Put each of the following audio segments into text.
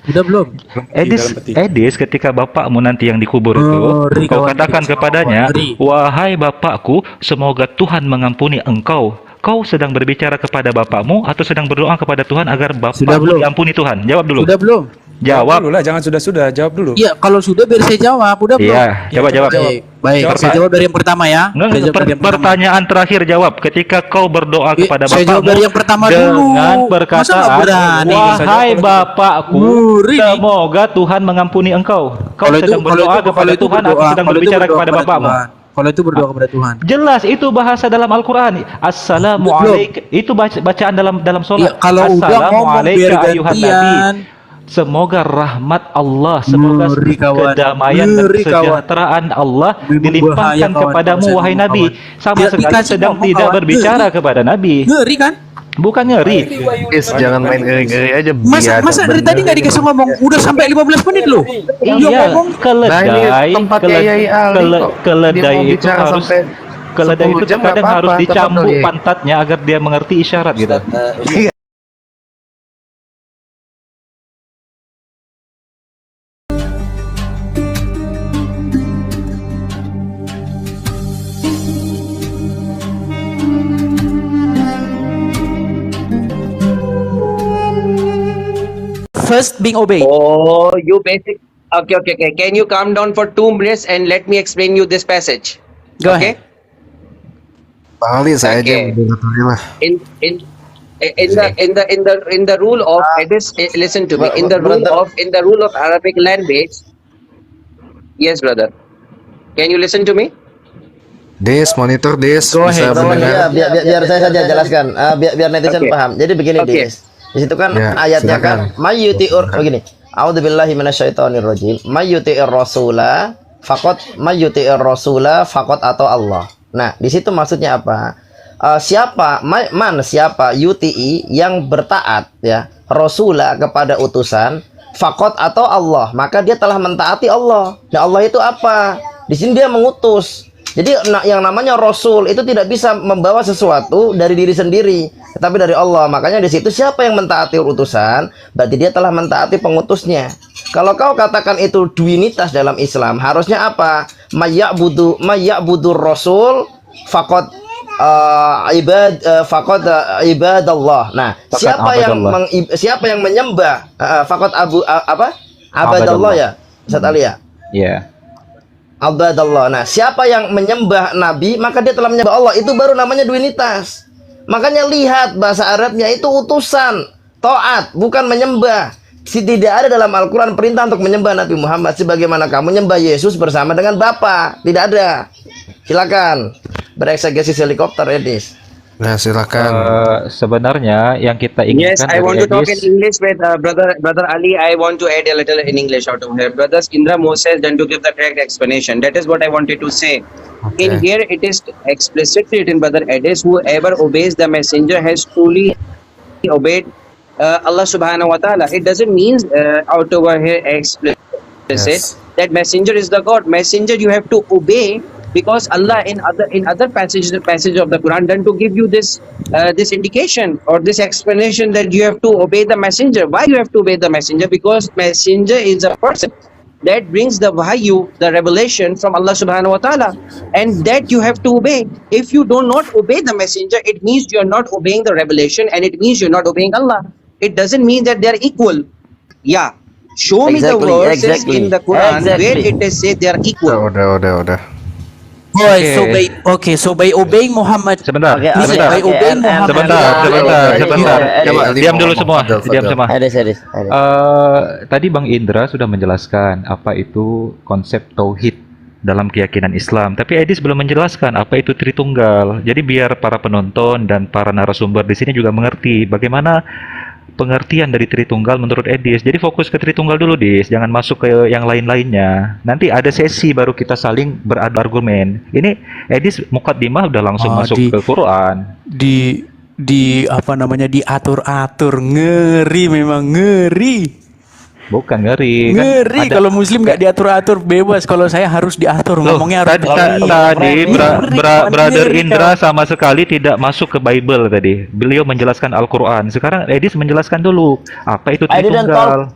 Udah belum? Edis, ketika bapakmu nanti yang dikubur itu, Ngeri kau kawan, katakan ngeri. kepadanya, Ngeri. wahai bapakku, semoga Tuhan mengampuni engkau. Kau sedang berbicara kepada bapakmu atau sedang berdoa kepada Tuhan agar Sudah bapakmu belum? diampuni Tuhan? Jawab dulu. Sudah belum? Jawab. dulu lah, jangan sudah, jawab dulu. Iya, kalau sudah biar saya jawab. Udah belum? Iya, coba coba jawab. jawab. Baik, Jawab, saya Pak. jawab dari yang pertama ya. Nggak, Saya jawab dari yang pertama. pertanyaan terakhir jawab. Ketika kau berdoa kepada saya jawab bapakmu dari yang pertama dulu. dengan Masa nggak perkataan, berani? wahai bapakku, Ngeri nih. semoga Tuhan mengampuni engkau. Kau Kalau itu sedang berdoa kepada Tuhan atau sedang berbicara kepada bapakmu? Kalau itu berdoa kepada Tuhan. Jelas itu bahasa dalam Al-Qur'an. Assalamualaikum. Itu bacaan dalam Iya, salat. kalau udah ngomong biar ayuhan nabi. gantian. Semoga rahmat Allah, semoga Ngeri, kawan. kedamaian dan Ngeri, kawan. kesejahteraan Allah Lebih dilimpahkan berbahaya, kawan, kepadamu kalau saya wahai ngomong, Nabi. kawan. Sama Biar sekali dikasih sedang ngomong, tidak kawan. berbicara kepada Nabi. Ngeri kan? Bukan ngeri. Is, jangan main ngeri-ngeri aja. Masa dari tadi nggak dikasih ngomong? Udah sampai 15 menit loh. Dia Iya, ngomong. Nah, ini tempatnya Yai Ali kok. keledai Dia mau itu bicara harus sampai keledai 10 itu jam terkadang nggak harus apa-apa, dicambuk tetap dong, Yai. pantatnya agar dia mengerti isyarat gitu. First being obeyed. Oh, you basic. Okay. Can you calm down for 2 minutes and let me explain you this passage? Go Okay. ahead. Bali saya aja Okay. yang mendengar lah. In the rule of this, listen to me. In the rule of Arabic language. Yes, brother. Can you listen to me? Des, monitor Des, Go bisa ahead. mendengar. Biar saya saja jelaskan, biar netizen Okay. paham. Jadi begini, Okay. Dis. Di situ kan Ya, ayatnya silakan. kan mayyuti'ur begini. A'udzubillahi minasyaitonirrajim. Mayyuti'ir rasula faqat atau Allah. Nah, di situ maksudnya apa? Siapa UTI yang bertaat ya rasula kepada utusan faqat atau Allah, maka dia telah mentaati Allah. Dan Allah itu apa? Di sini dia mengutus. Jadi yang namanya Rasul itu tidak bisa membawa sesuatu dari diri sendiri, tetapi dari Allah. Makanya di situ siapa yang mentaati utusan, berarti dia telah mentaati pengutusnya. Kalau kau katakan itu duinitas dalam Islam, harusnya apa? Mayya'budur Rasul faqad ibadallah. Nah, siapa yang menyembah faqad abadallah ya, Ustaz Ali ya? Iya. Abadallah. Nah, siapa yang menyembah Nabi, maka dia telah menyembah Allah. Itu baru namanya duinitas. Makanya lihat bahasa Arabnya itu utusan, taat, bukan menyembah. Tidak ada dalam Al-Quran perintah untuk menyembah Nabi Muhammad sebagaimana kamu menyembah Yesus bersama dengan Bapa. Tidak ada. Silakan bereksegesi helikopter, Edis. Nah, silakan. Sebenarnya yang kita Yes, inginkan I want to dari talk in Edis, English with brother Ali. I want to add a little in English out of here. Brothers Indra Moses then to give the correct explanation. That is what I wanted to say. In here it is explicitly written, brother Edis, whoever obeys the messenger has truly obeyed Allah subhanahu wa ta'ala. It doesn't mean out over here explicit that messenger is the God. Messenger you have to obey, because Allah in other passage of the Quran done to give you this indication or this explanation that you have to obey the messenger. Why you have to obey the messenger? Because messenger is a person that brings the wahyu, the revelation from Allah subhanahu wa ta'ala, and that you have to obey. If you do not obey the messenger, it means you are not obeying the revelation, and it means you're not obeying Allah. It doesn't mean that they are equal. Yeah, show me the verses in the Quran where it is said they are equal. Udah. Boy, so by obeying Muhammad. sebentar. By obeying Muhammad. Sebentar. Coba Ali diam mau dulu ngomong. semua. Diam semua. Edis. Tadi Bang Indra sudah menjelaskan apa itu konsep tauhid dalam keyakinan Islam, tapi Edis belum menjelaskan apa itu Tritunggal. Jadi biar para penonton dan para narasumber di sini juga mengerti bagaimana pengertian dari Tritunggal menurut Edis. Jadi fokus ke Tritunggal dulu, Dis. Jangan masuk ke yang lain-lainnya. Nanti ada sesi baru kita saling beradu argumen. Ini Edis mukaddimah udah langsung masuk ke Quran. Di apa namanya, diatur-atur. Ngeri, memang ngeri. Bukan ngeri. Ngeri Kan ada- kalau muslim nggak diatur-atur, bebas. Kalau saya harus diatur, Loh, ngomongnya harus tadi Brother ngeri, Indra sama sekali tidak masuk ke Bible tadi. Beliau menjelaskan Al-Quran. Sekarang Edis menjelaskan dulu apa itu I didn't Tritunggal.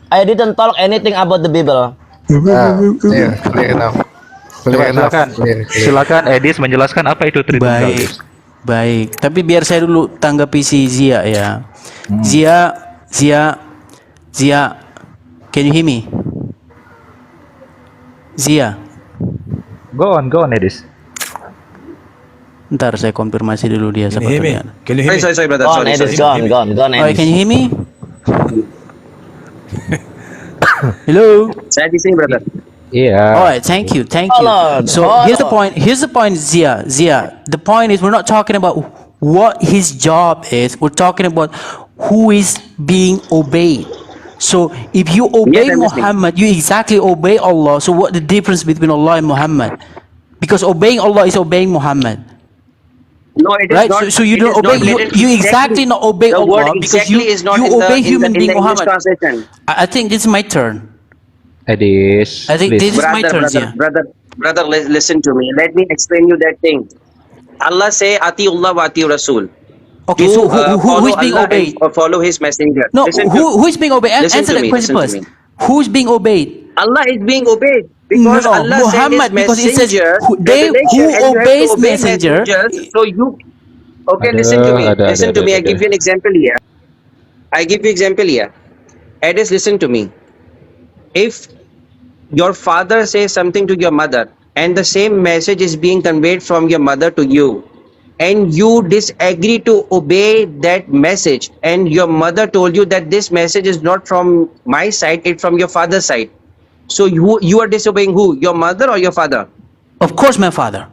I didn't talk anything about the Bible. Clear enough. Coba silakan. Clear. Silakan Edis menjelaskan apa itu Tritunggal. Baik, baik. Tapi biar saya dulu tanggapi si Zia ya. Zia, can you hear me? Zia, Go on Edis. ntar saya konfirmasi dulu dia Can you hear me? sebetulnya. Can you hear me? Sorry, brother. Go on, Sorry, Edis, sorry. go on, Oh, Edis. can you hear me? Hello. Saya di sini, brother. Iya. Alright, thank you. Hold on, So hold here's the on. point. Here's the point, Zia. The point is we're not talking about what his job is. We're talking about who is being obeyed. So if you obey I'm listening. Muhammad, you exactly obey Allah. So what the difference between Allah and Muhammad? Because obeying Allah is obeying Muhammad. No, it is Right, not. so you it don't is obey not you written exactly not obey the word Allah because exactly you is not you in the- obey in the- human in being the English Muhammad. translation. I think this is my turn. Edis. I think please. this is my turn, Zia. Brother, listen to me. Let me explain you that thing. Allah say, Atiullah wa ati Rasul. Okay, so who follow is being Allah obeyed? and follow His messenger. No, Listen to- who is being obeyed? listen Answer to that me, question listen to first. Who's being obeyed? Allah is being obeyed because No, Allah Muhammad, sent His because it says messenger. they revelation, who and you have to obeys obey messenger. messengers, So you, okay, Ada, listen to me. ada, listen to ada, me. I ada. give you an example here. I give you example here. Edis, listen to me. If your father says something to your mother, and the same message is being conveyed from your mother to you, and you disagree to obey that message, and your mother told you that this message is not from my side, it's from your father's side. So you are disobeying who? Your mother or your father? Of course, my father.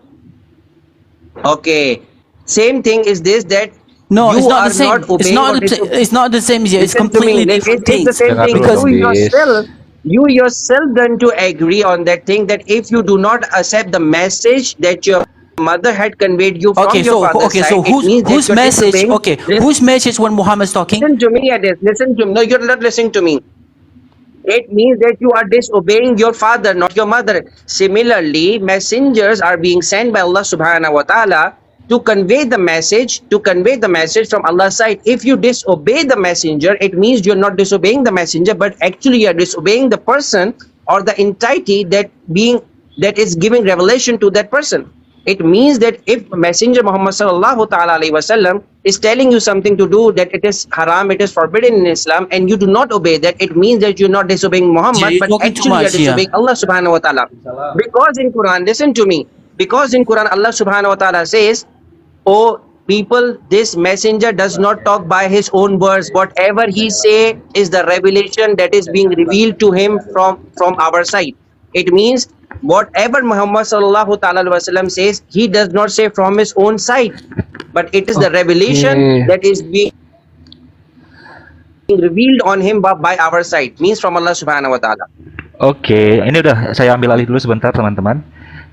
Okay. Same thing is this, that No, you it's not are the same. not It's obeying not. or It's not the same. Zia. It's Listen to me. completely different It's the things. same thing. Because- You yourself going to agree on that thing, that if you do not accept the message that your mother had conveyed you from Okay, your so father's side, so it means that whose you're message? disobeying- Okay, whose message when Muhammad's talking? Listen to me, Adis. Listen to me. No, you're not listening to me. It means that you are disobeying your father, not your mother. Similarly, messengers are being sent by Allah subhanahu wa ta'ala to convey the message from Allah's side. If you disobey the messenger, it means you're not disobeying the messenger, but actually you're disobeying the person or the entity that is giving revelation to that person. It means that if Messenger Muhammad sallallahu ta'ala alayhi wasallam is telling you something to do, that it is haram, it is forbidden in Islam, and you do not obey that, it means that you're not disobeying Muhammad, You're but talking too actually you're much here. disobeying Allah subhanahu wa ta'ala. Because in Quran, listen to me, because in Quran Allah subhanahu wa ta'ala says, "Oh people, this messenger does not talk by his own words. Whatever he say is the revelation that is being revealed to him from our side." It means whatever Muhammad sallallahu ta'ala alaihi wasallam says, he does not say from his own side, but it is the revelation that is being revealed on him by our side, means from Allah subhanahu wa ta'ala. Oke, ini udah saya ambil alih dulu sebentar teman-teman.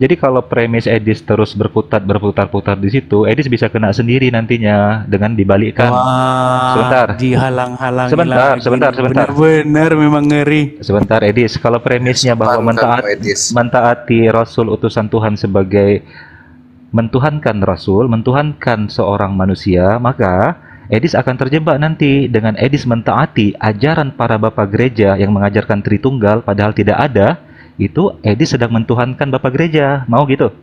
Jadi kalau premis Edis terus berputar-putar di situ, Edis bisa kena sendiri nantinya dengan dibalikkan. Wah, Sebentar. dihalang-halangi Sebentar, lagi. sebentar. Benar-benar memang ngeri. Sebentar Edis, kalau premisnya bahwa Sebentar, Edis. mentaati Rasul utusan Tuhan sebagai mentuhankan Rasul, mentuhankan seorang manusia, maka Edis akan terjebak nanti dengan Edis mentaati ajaran para bapak gereja yang mengajarkan Tritunggal padahal tidak ada. Itu Edis sedang mentuhankan bapak gereja. Mau gitu?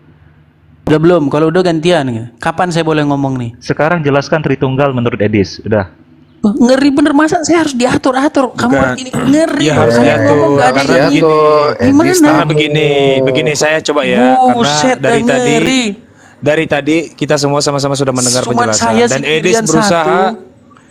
Udah belum? Kalau udah gantian. Kapan saya boleh ngomong nih? Sekarang jelaskan Tritunggal menurut Edis. Udah. Ngeri bener, masa saya harus diatur-atur? Kamu Bukan. ini ngeri. Ya, harus Saya diatur. ngomong nggak ada Karena yang begini. Gimana? Karena begini saya coba ya, Buset, karena ngeri. dari tadi kita semua sama-sama sudah mendengar Cuman penjelasan saya dan sih Edis pilihan berusaha. satu.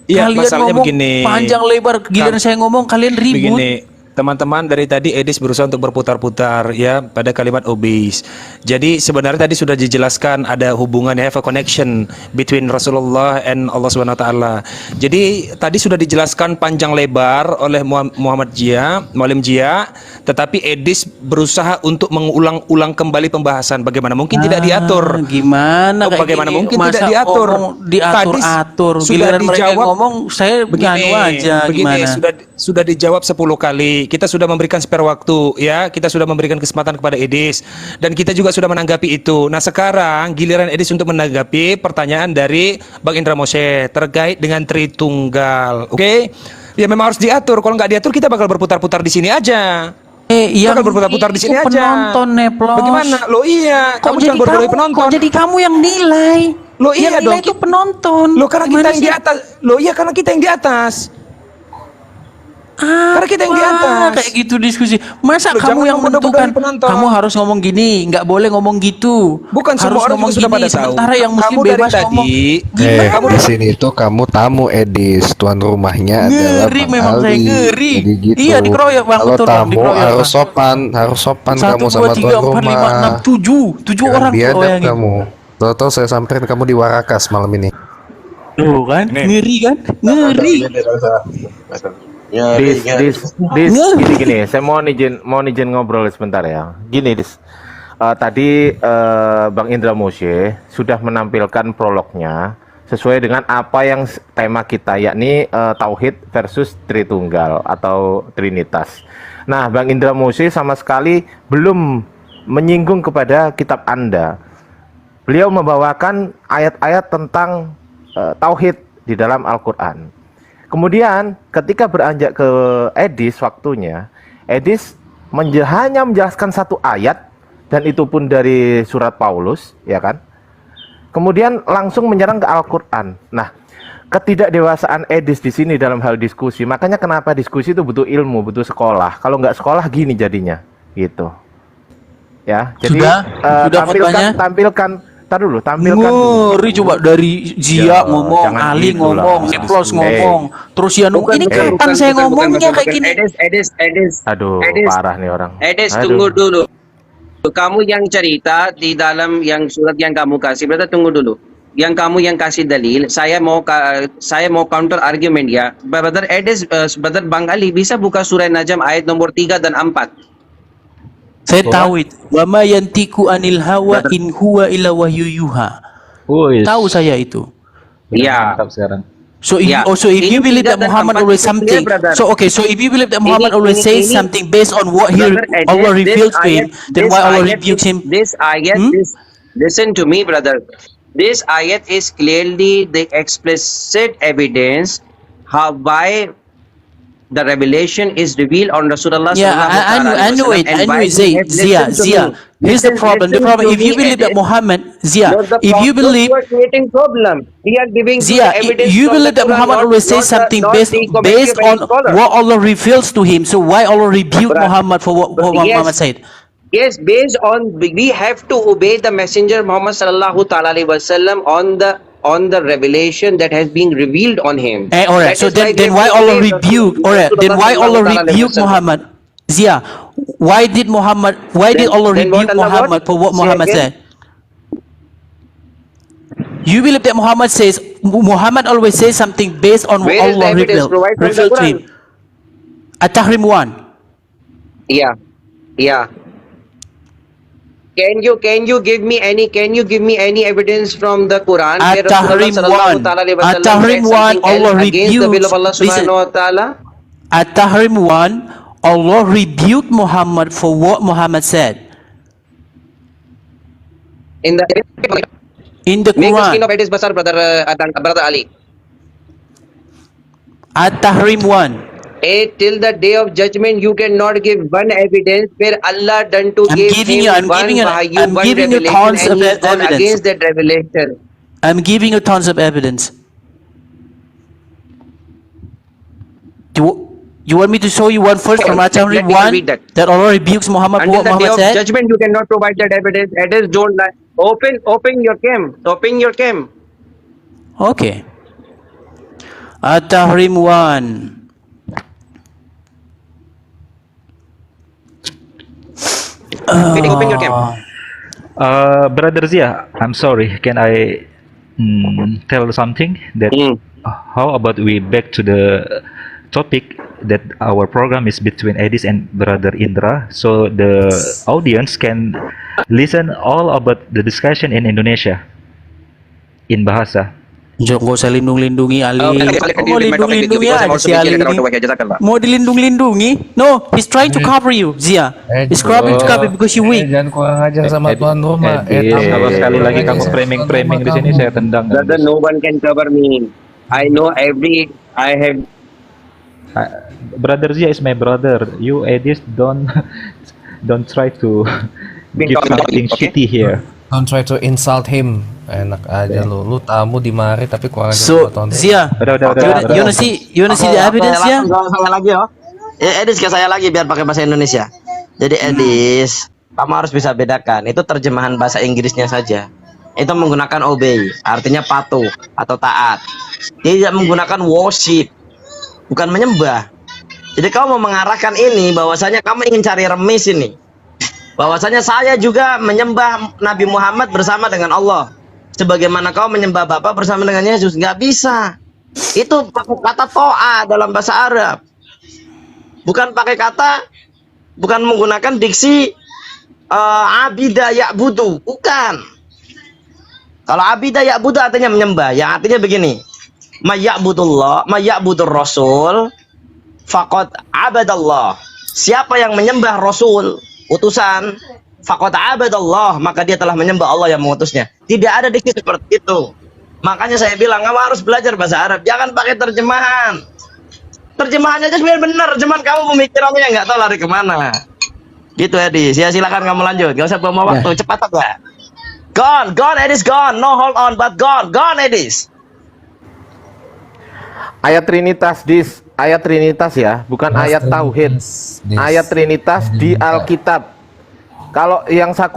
Iya, Kalian masalahnya ngomong begini. panjang lebar, giliran saya ngomong kalian ribut. Begini, teman-teman, dari tadi Edis berusaha untuk berputar-putar ya pada kalimat obese. Jadi sebenarnya tadi sudah dijelaskan ada hubungannya, have a connection between Rasulullah and Allah Subhanahu wa taala. Jadi tadi sudah dijelaskan panjang lebar oleh Muhammad Jia, Mualim Jia, tetapi Edis berusaha untuk mengulang-ulang kembali pembahasan. Bagaimana mungkin tidak diatur? Gimana? kayak Bagaimana gini? mungkin Masa tidak diatur? ngomong diatur-atur. Tadi sudah Giliran mereka dijawab. ngomong, saya nganu aja. Begini, Gimana? sudah dijawab 10 kali. Kita sudah memberikan spare waktu ya. Kita sudah memberikan kesempatan kepada Edis dan kita juga sudah menanggapi itu. Nah, sekarang giliran Edis untuk menanggapi pertanyaan dari Bang Indra Moshe terkait dengan Tritunggal. Oke? Ya memang harus diatur. Kalau nggak diatur kita bakal berputar-putar di sini aja. Yang Bakal berputar-putar di sini itu aja. penonton, Neplos. Bagaimana? Lo iya, Kok kamu jadi jangan bodoh-bodohin penonton. Kok jadi kamu yang nilai? Lo iya yang dong. nilai itu penonton. Lo karena Gimana kita yang sih? di atas. Lo iya karena kita yang di atas. Karena kita yang di atas. Kayak gitu diskusi. Masa Loh, kamu jangan yang bodoh-bodohin menentukan? penonton. Kamu harus ngomong gini, nggak boleh ngomong gitu. Bukan harus semua orang ngomong juga sudah gini, pada tahu. sementara yang muslim Kamu dari bebas ngomong. tadi. Gimana? Di sini tuh kamu tamu Edis, tuan rumahnya adalah Ngeri Bang memang saya Ali. ngeri. Jadi gitu. Iya, dikeroyok, Bang. Kalau Betul, Bang, tamu dikeroyok, harus Bang. sopan 1, kamu 2, sama 3, tuan 4, 5, 6, rumah. 7 Jangan orang biadab bayangin. kamu. Tahu-tahu saya samperin kamu di Warakas malam ini. Tuh kan, ngeri kan, ngeri. Dis, gini, saya mau izin ngobrol sebentar ya. Gini, Dis. Tadi Bang Indra Moshe sudah menampilkan prolognya sesuai dengan apa yang tema kita, yakni Tauhid versus Tritunggal atau Trinitas. Nah, Bang Indra Moshe sama sekali belum menyinggung kepada kitab Anda. Beliau membawakan ayat-ayat tentang Tauhid di dalam Al-Quran. Kemudian ketika beranjak ke Edis waktunya, Edis hanya menjelaskan satu ayat dan itu pun dari surat Paulus, ya kan? Kemudian langsung menyerang ke Al-Quran. Nah, ketidakdewasaan Edis di sini dalam hal diskusi, makanya kenapa diskusi itu butuh ilmu, butuh sekolah. Kalau nggak sekolah gini jadinya, gitu. Ya, jadi Sudah khotbahnya? tampilkan Ngeri coba dari Zia Ya, ngomong, jangan Ali gitu lah. ngomong, Neplos ngomong, terus Yanu. Ini kapan saya ngomongnya kayak gini? Edis. Aduh, Edis. parah nih orang. Edis, Aduh. tunggu dulu. Kamu yang cerita di dalam yang surat yang kamu kasih, berarti tunggu dulu. Yang kamu yang kasih dalil, saya mau counter argument ya. Brother Edis, Brother Bang Ali bisa buka surah Najm ayat nomor 3 dan 4. Saya tahu itu. Wa ma yantiku anil hawa in huwa illa wahyu yuha. Tahu saya itu. Iya. Mantap sekarang. So if Yeah. you Ini believe that tidak dan Muhammad empat always itu clear, something, brother. so okay, so if you believe that Muhammad always Ini- says ini- something based on what Brother Edis, Allah this reveals to him, ayat- then this why Allah ayat rebukes is- him? This ayat, listen to me, brother. This ayat is clearly the explicit evidence why the revelation is revealed on Rasulullah. Yeah, sallallahu I knew alaihi it. I wasallam, and knew why it. he has Zia. listened to Zia. me. Here's the Listen- problem. The listen problem. to If you me, believe that Edis. Muhammad, Zia, No, the if you problem, believe, you are creating problem. We are giving you Zia, the evidence you from believe the that Quran, Muhammad always says not something the based commentary of any on scholar. what Allah reveals to him. So why Allah rebuked Bruh. Muhammad for what Yes. Muhammad said? Yes, based on we have to obey the Messenger Muhammad sallallahu ta'ala alaihi wasallam on the revelation that has been revealed on him. All right. That So is why then we why have to Allah obey rebuke? Rasulullah All right. Then why Allah sallallahu ta'ala alaihi rebuke wasallam. Muhammad? Zia, why did Allah Then what rebuke Allah Muhammad what? for what Say Muhammad again. said? You believe that Muhammad always says something based on what Where is the Allah evidence? Provide from the revealed to Quran. him. At-Tahrim 1. Yeah. Can you give me any evidence from the Quran where At-Tahrim Rasulullah 1. sallallahu ta'ala alaihi wasallam At-Tahrim said 1, something Allah else against the will of Allah rebukes. Listen. subhanahu wa ta'ala? At-Tahrim 1, Allah rebuked Muhammad for what Muhammad said. In the In the make the skin Quran. of Edis Basar, brother Ali. At-Tahrim 1. Till the day of judgment, you cannot give one evidence where Allah done to I'm give giving him you- I'm one giving you- wahyu, I'm one giving you revelation, tons and of he's gone evidence. against that revelation. I'm giving you tons of evidence. You want me to show you one first from Let At-Tahrim me 1 read that. that Allah rebukes Muhammad for Until what the day Muhammad of said? judgment, you cannot provide that evidence. Edis, don't lie. Open your cam. Open your cam. Okay. At-Tahrim 1. Open your cam. Brother Zia, I'm sorry. Can I tell something? That how about we back to the topic that our program is between Edis and Brother Indra, so the audience can listen all about the discussion in Indonesia in bahasa. Jangan usah lindung-lindungi Ali. Kok mau lindung-lindungi aja si Ali ini? Mau dilindung-lindungi? No, he's trying to cover you, Zia. He's trying to cover because you weak. Jangan kurang ajar sama tuan rumah. Edis, kalau sekali lagi kamu framing di sini saya tendang. Brother, no one can cover me. I know I have. Brother Zia is my brother. You Edis don't try to Been give talking about something it, okay? shitty here. Don't try to insult him. Enak aja lu tamu di mari tapi kurang aja So potong. Zia, you wanna see the evidence ya? Langsung saya lagi yo. Edis ke saya lagi biar pakai bahasa Indonesia. Jadi Edis, kamu harus bisa bedakan. Itu terjemahan bahasa Inggrisnya saja. Itu menggunakan obey, artinya patuh atau taat. Dia tidak menggunakan worship, bukan menyembah. Jadi kamu mau mengarahkan ini bahwasanya kamu ingin cari remis ini. Bahwasanya saya juga menyembah Nabi Muhammad bersama dengan Allah. Sebagaimana kau menyembah Bapa bersama dengan Yesus. Nggak bisa. Itu pakai kata to'a dalam bahasa Arab. Bukan pakai kata, bukan menggunakan diksi abida ya'budu. Bukan. Kalau abida ya'budu artinya menyembah. Yang artinya begini. Mayya'budur rasul faqad abadallah. Siapa yang menyembah Rasul, utusan, faqad abadallah, maka dia telah menyembah Allah yang mengutusnya. Tidak ada diksi seperti itu. Makanya saya bilang kamu harus belajar bahasa Arab. Jangan pakai terjemahan. Terjemahannya aja sebenarnya benar, cuman kamu pemikirannya nggak tahu lari kemana. Gitu Edis. Ya silakan kamu lanjut. Gak usah buang waktu. Cepat apa? Gone Edis, gone. No hold on, but gone Edis. Ayat Trinitas ya, bukan ayat tauhid. Ayat Trinitas di Alkitab. Kalau yang 1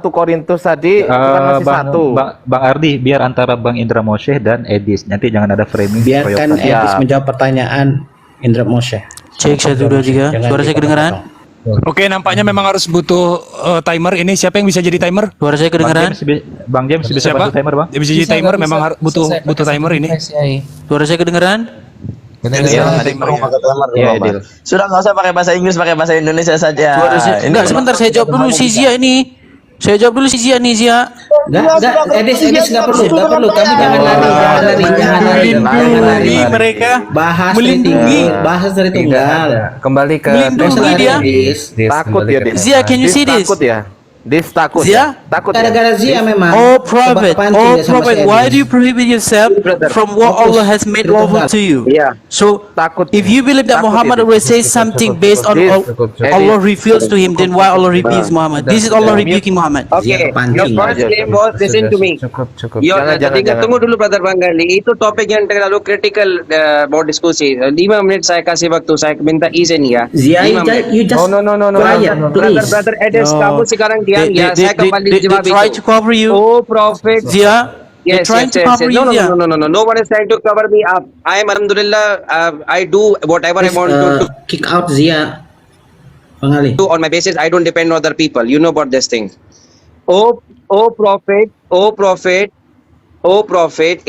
Korintus tadi bukan masih satu. Bang Ardi, biar antara Bang Indra Moshe dan Edis. Nanti jangan ada framing. Biarkan koyok. Edis menjawab pertanyaan Indra Moshe. Cek 1 2 3. Jangan Suara saya kedengaran? Oke, nampaknya memang harus butuh timer. Ini siapa yang bisa jadi timer? Suara saya kedengaran? Bang James bisa Siapa? bantu timer, Bang? Dia bisa jadi timer. Memang butuh timer ini. Suara saya kedengaran? Iya, Edil. Sudah nggak usah pakai bahasa Inggris, pakai bahasa Indonesia saja. Suara saya, enggak, sebentar saya jawab dulu si Zia ini. Saya jawab dulu si Zia nih, Zia. Enggak, Edis nggak perlu. Kamu jangan lari. Melindungi mereka. Bahas Melindungi. bahas dari tunggal. Kembali ke Melindungi dia. Takut ya, Dis. Zia, can you see this? Takut ya. Dis takut Zia? ya. Takut ya. Gara-gara Zia memang. Oh prophet, Kepancing dia sama si why Edis. do you prohibit yourself from what Allah has made lawful to you? Yeah. So Takut. if you believe that Takut Muhammad dia. always says something based on Allah reveals to him, then why Allah rebukes Muhammad? This is Allah rebuking Muhammad. Okay, kepancing. your first claim was listen to me. Cukup. Jangan. Tunggu dulu Brother Bangali. Itu topik yang terlalu critical buat diskusi. 5 menit saya kasih waktu. Saya minta izin ya. Zia, 5 menit. you just No. quiet, please. Brother Edis, No. kamu sekarang diam ya. Saya kembali they jawab try itu. to cover you. Oh Prophet. Zia, they're trying to cover you, Zia. No one is trying to cover me up. I am Alhamdulillah. I do whatever I want to Kick out Zia. Bang Ali. do on my basis. I don't depend on other people. You know about this thing. Oh Prophet.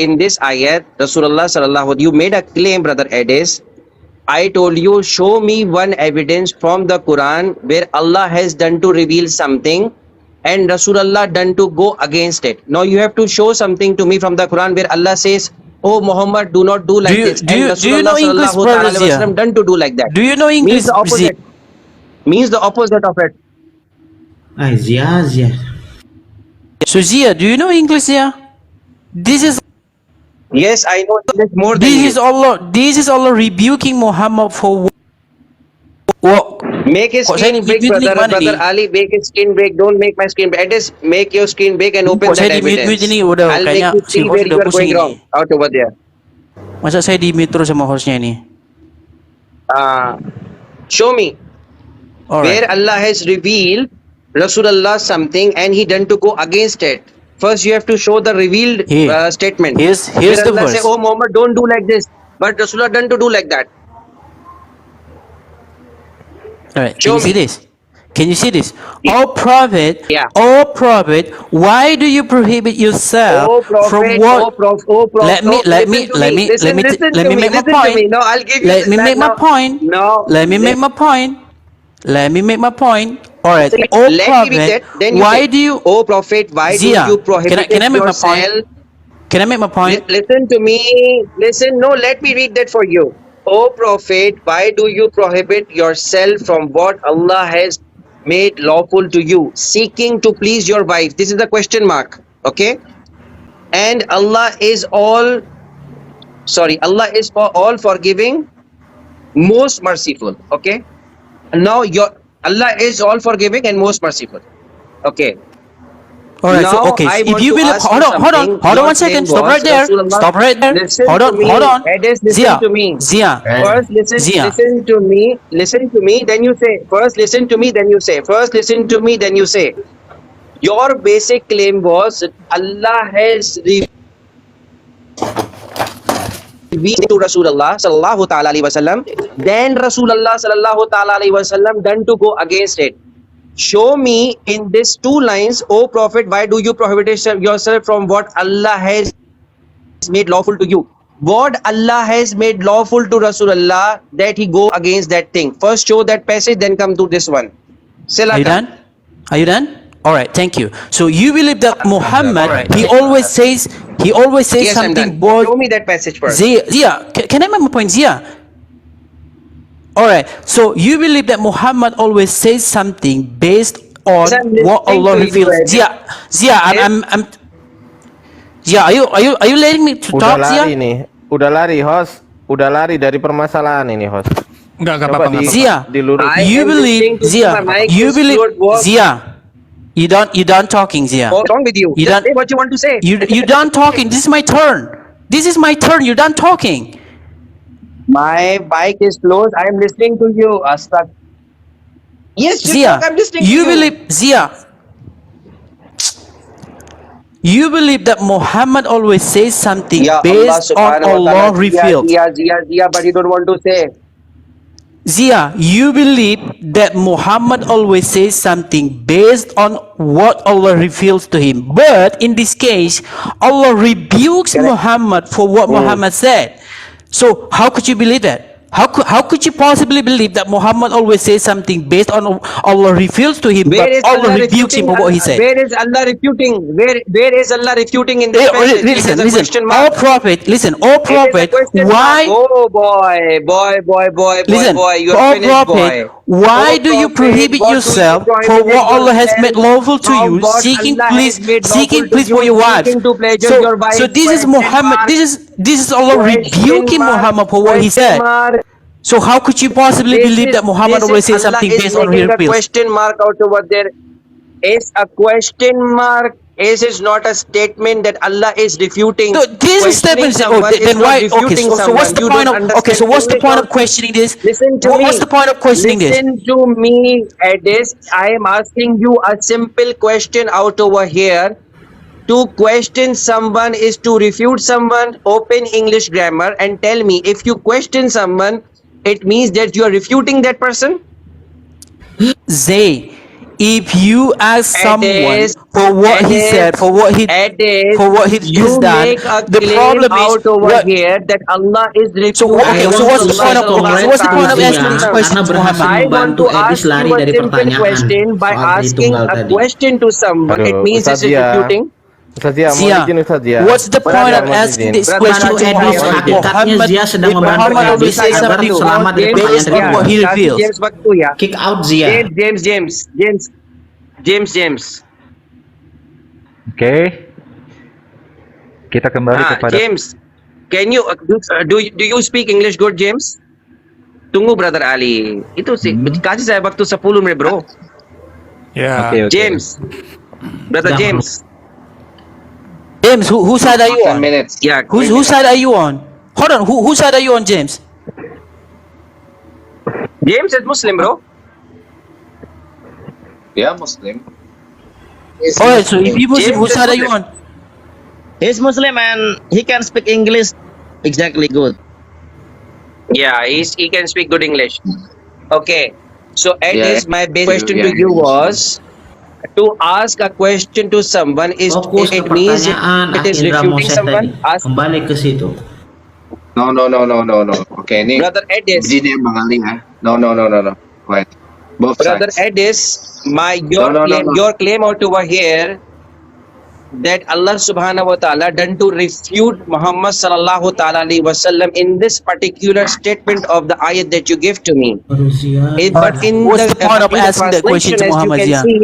In this ayat, Rasulullah sallallahu. You made a claim, Brother Edis. I told you, show me one evidence from the Quran where Allah has done to reveal something and Rasulullah done to go against it. Now you have to show something to me from the Quran where Allah says, "Oh Muhammad, do not do like this." Do you know Rasulullah English, sallallahu brother ta'ala alaihi Zia? wasallam done to do like that. Do you know English, Means the opposite. Means the opposite of it. Ay, Zia. So Zia, do you know English, Zia? This is Yes, I know this more than you. This is Allah rebuking Muhammad for what? Make his Kok saya screen ni big, video ni brother. mana Brother ni? Ali, make his screen big. Don't make my screen big. Edis, make your screen big and open Kok that saya di mute evidence. ni udah I'll kayaknya make you si see host where you udah are pusing going wrong. ini. Out over there. Masa saya di mute terus sama hostnya ini? Show me where Alright. Allah has revealed Rasulullah something and he done to go against it. First, you have to show the revealed Here. statement. Here's Where the Allah verse. say, "Oh Muhammad, don't do like this," but Rasulullah done to do like that. Alright, Show can you see me. this? Can you see this? Oh prophet, Yeah. why do you prohibit yourself from what? Let me make my point. No, I'll give you Let me that make my now. point. No. Let me make my point. Let me make my point. All right. Let Oh me read prophet, that, then you why say, do you? "Oh Prophet, why Zia, do you prohibit can I make my yourself?" point? Can I make my point? Listen to me. Listen. No, let me read that for you. Oh Prophet, why do you prohibit yourself from what Allah has made lawful to you, seeking to please your wife? This is the question mark. Okay. And Allah is all. Sorry, Allah is for all forgiving most merciful. Okay. Now your Allah is all forgiving and most merciful. Okay. All right. So Now, okay. I If want you to believe, ask hold you on, hold on, something. hold on Your 1 second. claim Stop was right there. Rasulullah- Stop right there. Listen Hold to on, me. hold on. Edis, listen Zia, to me. Zia. First, listen. Zia. Listen to me. Listen to me. Then you say. First, listen to me. Then you say. First, listen to me. Then you say. Your basic claim was Allah has revealed to Rasulullah sallallahu ta'ala alaihi wasallam. Then Rasulullah sallallahu ta'ala alaihi wasallam done to go against it. Show me in these two lines, O Prophet, why do you prohibit yourself from what Allah has made lawful to you? What Allah has made lawful to Rasulullah that he go against that thing. First show that passage, then come to this one. Are you Silakan. done? Are you done? All right. Thank you. So you believe that Muhammad, he always says Yes, I'm something done. Show about me that passage first. Zia. Can I make my point, Zia? All right. So you believe that Muhammad always says something based on Yes, I'm what listening Allah to you, reveals. Edis. Zia, I'm Zia, are you letting me to Udah talk, lari Zia? nih, udah lari host, udah lari dari permasalahan ini host. Enggak Coba apa-apa. Zia, dilurus. I you am believe listening to Zia, my mic you is believe good work. Zia. You done talking, Zia. What's wrong with you? You Just done say what you want to say. you done talking. This is my turn. This is my turn. You done talking. My mic is closed. I am listening to you, Astag. Yes, you Zia, talk. I'm listening to you you. believe Zia. You believe that Muhammad always says something Ya Allah based on subhanahu wa Allah ta'ala. revealed. Zia, but you don't want to say. Zia, you believe that Muhammad always says something based on what Allah reveals to him. But in this case, Allah rebukes Muhammad for what Muhammad said. So how could you believe that? How could you possibly believe that Muhammad always says something based on Allah reveals to him, Where but is Allah Allah rebukes him refuting? for what he said? Where is Allah refuting? Where is Allah refuting in this passage? It is a question mark. All prophet, listen, all It is a prophet, question why? mark. Oh boy. Listen, You're oh finished, prophet, boy. why Oh do you prophet, prohibit what do you yourself for prohibit what Allah has yourself made lawful to from you, what seeking Allah please, has made seeking lawful to please for you, your wives? seeking to pleasure your wife? So this is Question Muhammad. mark. This is Allah rebuking Muhammad for what he Question said. mark. So how could you possibly believe that Muhammad always says Allah something is based on making a reveals? question mark out over there. Is a question mark. Is not a statement that Allah is refuting. No, this is Questioning statement. someone is Then not why? Okay, refuting so what's someone. the You point don't of? Okay, so understand what's the English point of also. questioning this? Listen to me. What's the point of questioning this? Listen to me, Edis. I am asking you a simple question out over here. To question someone is to refute someone. Open English grammar and tell me if you question someone, it means that you are refuting that person. Zay, if you ask someone Edis, for what he said, for what he you has done, make a the claim problem is out over what? here that Allah is So refuting. okay, so what's the point of? Okay, so what's the point of asking these Karena questions, berhasil Muhammad? I want membantu to ask Edis lari you a dari simple pertanyaan question by soal asking Tritunggal a tadi. question to someone. It Aduh, means Ustaz this is Zia. refuting. Ustaz Zia, mohon Zia, izin Ustaz Zia. what's the point of Mohon asking izin. this Brother, question Kalau to Edis Muhammad? hakikatnya Muhammad, Zia sedang if membantu Muhammad Edis always says agar something selamat dari based pertanyaan on what Tritunggal. he reveals. James waktu ya. Kick out Zia. James. Oke. Kita kembali kepada James, can you do you speak English good, James? Tunggu Brother Ali. Itu sih kasih saya waktu 10 menit, bro. Ya. James. Brother Sudah, James. James, whose side are you 10 on? minutes. Yeah. Whose side are you on? Hold on, whose side are you on, James? James is Muslim, bro. Yeah, Muslim. Alright, so if you Muslim, James whose is side are you Muslim. on? He's Muslim and he can speak English exactly good. Yeah, he can speak good English. Okay. So at Yeah, least my basic yeah, question yeah, to you yeah. was to ask a question to someone is Fokus ke it means pertanyaan it is Indra refuting Moses someone. tadi. Ask Kembali ke situ. No. Oke, ini Brother Edis. begini ya Bang Ali ya. No. Wait. Both Brother sides. Edis, No. your claim out over here that Allah subhanahu wa ta'ala done to refute Muhammad sallallahu ta'ala alaihi wasallam in this particular statement of the ayat that you give to me. Rusia. But in What's the the point of in the asking that question translation, to as you Muhammad, can Zia? see,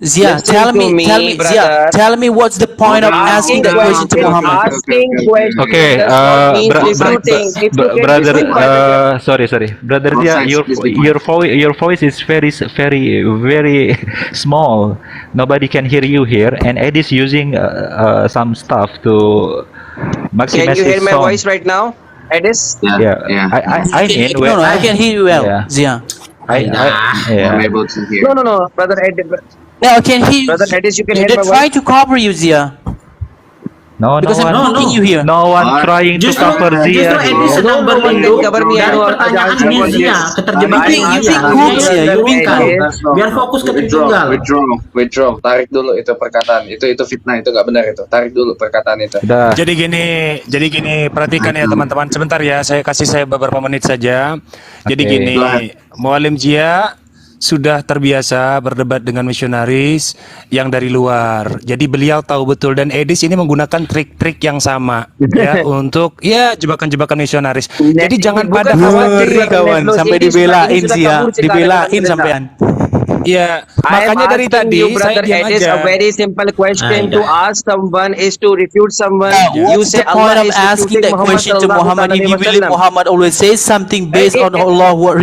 Zia, Listen tell to me, me, Zia, brother. tell me what's the point of asking that question to Muhammad? Asking question Okay, does not mean bro, refuting. If you get brother, this thing, brother, sorry, brother Both Zia, sides, please be your voice is very small. Nobody can hear you here, and Ed is using some stuff to can maximize you hear his my song. voice right now? Edis? Yeah, Yeah. I mean, No, I can hear you well, yeah, Zia. yeah. I'm able to hear. No, brother Edis. Yeah, I can hear you. Brother Edis, you can hear They're my trying voice. to cover you, Zia, No, because I'm No, putting no. you here. no one Alright. trying to Justru cover Zia. Edi bro. sedang No one can berlindung cover me. I dari know the pertanyaannya answer for Zia, this. keterjemahan You've been Zia. cooked, Makanya Zia. You've been bingungkan. cooked. Biar fokus ke tritunggal. Withdraw. Tarik dulu itu perkataan. Itu fitnah, itu nggak benar itu. Tarik dulu perkataan itu. Udah. Jadi gini, perhatikan ya teman-teman. Sebentar ya, saya beberapa menit saja. Jadi Oke. gini, Silahkan. Muallim Jia sudah terbiasa berdebat dengan misionaris yang dari luar. Jadi beliau tahu betul, dan Edis ini menggunakan trik-trik yang sama ya untuk ya jebakan-jebakan misionaris. Jadi jangan Bukan pada khawatir, Ngeri kawan, Netflix. sampai Ini dibelain sudah Zia, kabur cerita dibelain dengan sampean. ya, I am makanya dari asking tadi you, saya brother diam Edis, aja. a very simple question to ask someone is to refute someone. You What's say the point Allah of is asking refuting that Muhammad question to sallallahu Muhammad if alaihi you believe wasallam. Muhammad always says something based on Allah what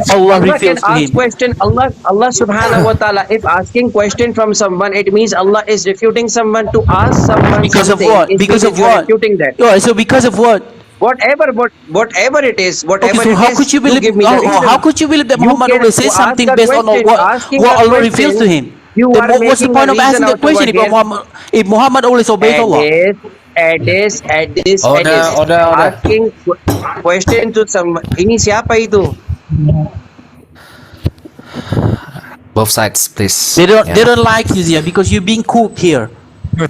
Allah Allah can reveals to ask him? question. Allah subhanahu wa ta'ala, if asking question from someone, it means Allah is refuting someone. To ask someone Because of something, what? it Because means of you are what? refuting that. Yeah, so because of what? Whatever it is, Okay, whatever so it how is, could you believe? give me the reason. How could you believe that You Muhammad can always says ask something a based on question, what asking what a Allah question, reveals to him? you Then are what's the making point a of reason asking that out over question here. if Muhammad always obeys Allah? Edis, Udah. asking question to someone. Ini siapa itu? Both sides, please. They don't like you, Zia, because you're being cooked here.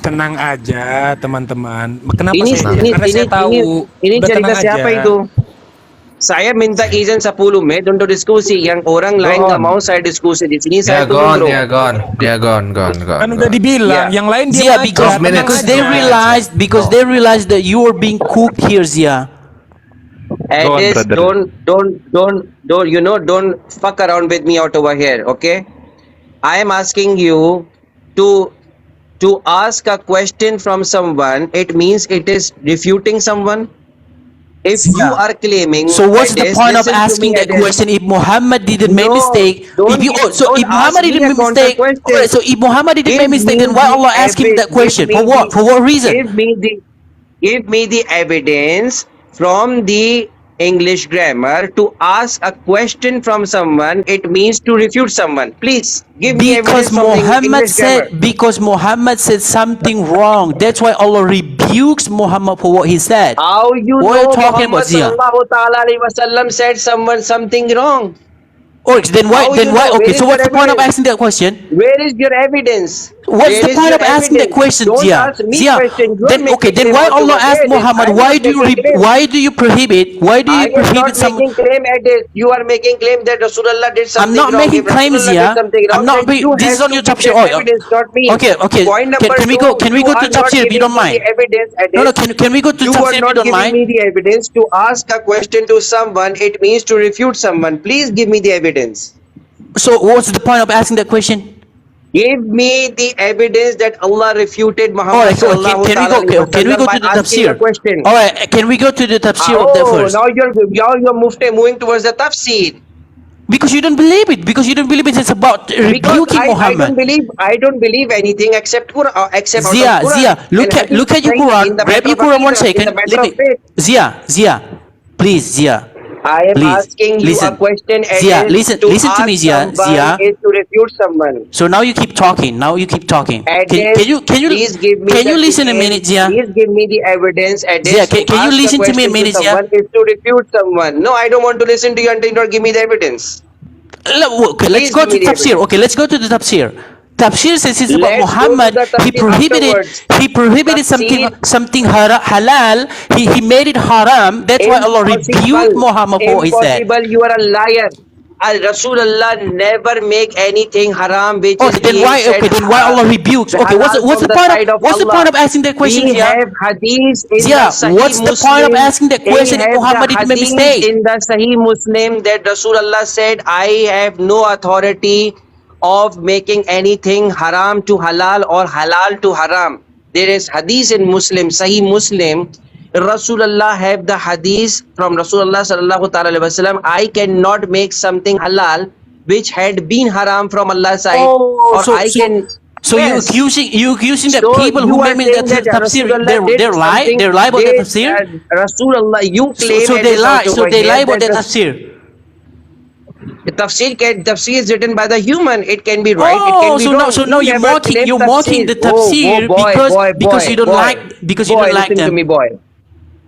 Tenang aja teman-teman. Kenapa Ini Karena saya tahu. ini Udah cerita tenang siapa aja. itu? Saya minta izin 10 menit untuk diskusi. Yang orang lain nggak mau saya diskusi di sini. Saya turun, bro. Dia gone. Kan udah dibilang, Yeah. yang lain Zia, dia because they realized that you are being cooked here, Zia. Go on, Edis, brother. don't fuck around with me out over here, okay? I am asking you to ask a question from someone. It means it is refuting someone. If you Yeah. are claiming, So what's the Edis, point of listen to me, asking that Edis. question if Muhammad didn't make No, mistake? don't If ask Muhammad me didn't a make mistake, counter-question. alright, so if Muhammad didn't make mistake, then why Allah ask him that question? For what? For what reason? Give me the evidence from the English grammar. To ask a question from someone, it means to refute someone. Please give me Because evidence from the Muhammad English grammar. because Muhammad said something wrong. That's why Allah rebukes Muhammad for what he said. How you What are you know talking Muhammad about, Zia? sallallahu ta'ala alaihi wasallam said something wrong? Or then why? How Then you why? know? Okay, Where so is what's your the point of evidence? asking that question? Where is your evidence? What's Where the is point your of asking that evidence? question, Don't Zia? ask me Zia, question. You are then okay, making then claim why out Allah over asked there. Muhammad? I'm not making claim. Why do you prohibit? Why do I you am not prohibit some? making claim at it. You are making claim that Rasulullah did I'm something not wrong. making If claims, Rasulullah yeah. did something I'm wrong, not. then you This is have on your to top give share. that evidence, not me. Okay. Point number Can we two, go? Can we you go to are not tafsir if you giving don't me mind? the evidence at No, it. can we go to You tafsir are if you not don't giving mind? me the evidence. To ask a question to someone, it means to refute someone. Please give me the evidence. So what's the point of asking that question? Give me the evidence that Allah refuted Alright, Muhammad so sallallahu can we ta'ala alaihi go? Can we wasallam go by to the asking tafsir? a question. Alright, can we go to the tafsir of that first? Now you're moving towards the tafsir. Because you don't believe it. Because you don't believe it. It's about Because rebuking I Muhammad. don't believe anything except Quran, except out Zia, of Quran. Zia, And hadith look at your saying Quran. in the Grab matter your of Quran one aqidah, in second. the matter Let of me, faith. Zia, please, Zia. I am Please, asking you listen. a question. Zia, Edis, listen to ask me, Zia. someone Zia. is to refute someone. So now you keep talking. Edis, please give me can you the listen a details. minute, Zia? Please give me the evidence. Edis, Zia, to can you ask listen to me a question minute, Zia? someone is to refute someone. No, I don't want to listen to you until you give me the evidence. Okay, let's Please go give to me the tafsir. Okay, let's go to the tafsir. Tafsir says it's about Let's go to Muhammad. the tafsir He prohibited Tafsir. something halal. He made it haram. That's why Allah rebuked Muhammad for what he said. Impossible, you are a liar. Rasulullah never make anything haram which is Then being why? said Okay, then why haram. Allah rebukes? Okay, what's Halal the from point side of what's the Allah. point of asking that question, We Zia? have hadith in Zia, the Sahih what's the point of Muslim. asking that question if We have Muhammad the didn't make hadith mistake? in the Sahih Muslim that Rasulullah said, I have no authority of making anything haram to halal or halal to haram. There is hadith in Muslim, Sahih Muslim. Rasulullah have the hadith from Rasulullah sallallahu ta'ala alaihi wasallam. I cannot make something halal which had been haram from Allah's side, or I can. So Yes. you accusing that So people you who are made saying that that tafsir, Rasulullah did something, they're lie about that they- tafsir. Rasulullah, you claim So it they is lie. out So over they here lie about that that the- tafsir. The tafsir is written by the human. It can be right. It can Oh, be so wrong. now, so now You you're never mocking, claim you're mocking the tafsir boy, because you don't boy. like, because you Boy, don't like listen to them. me, boy.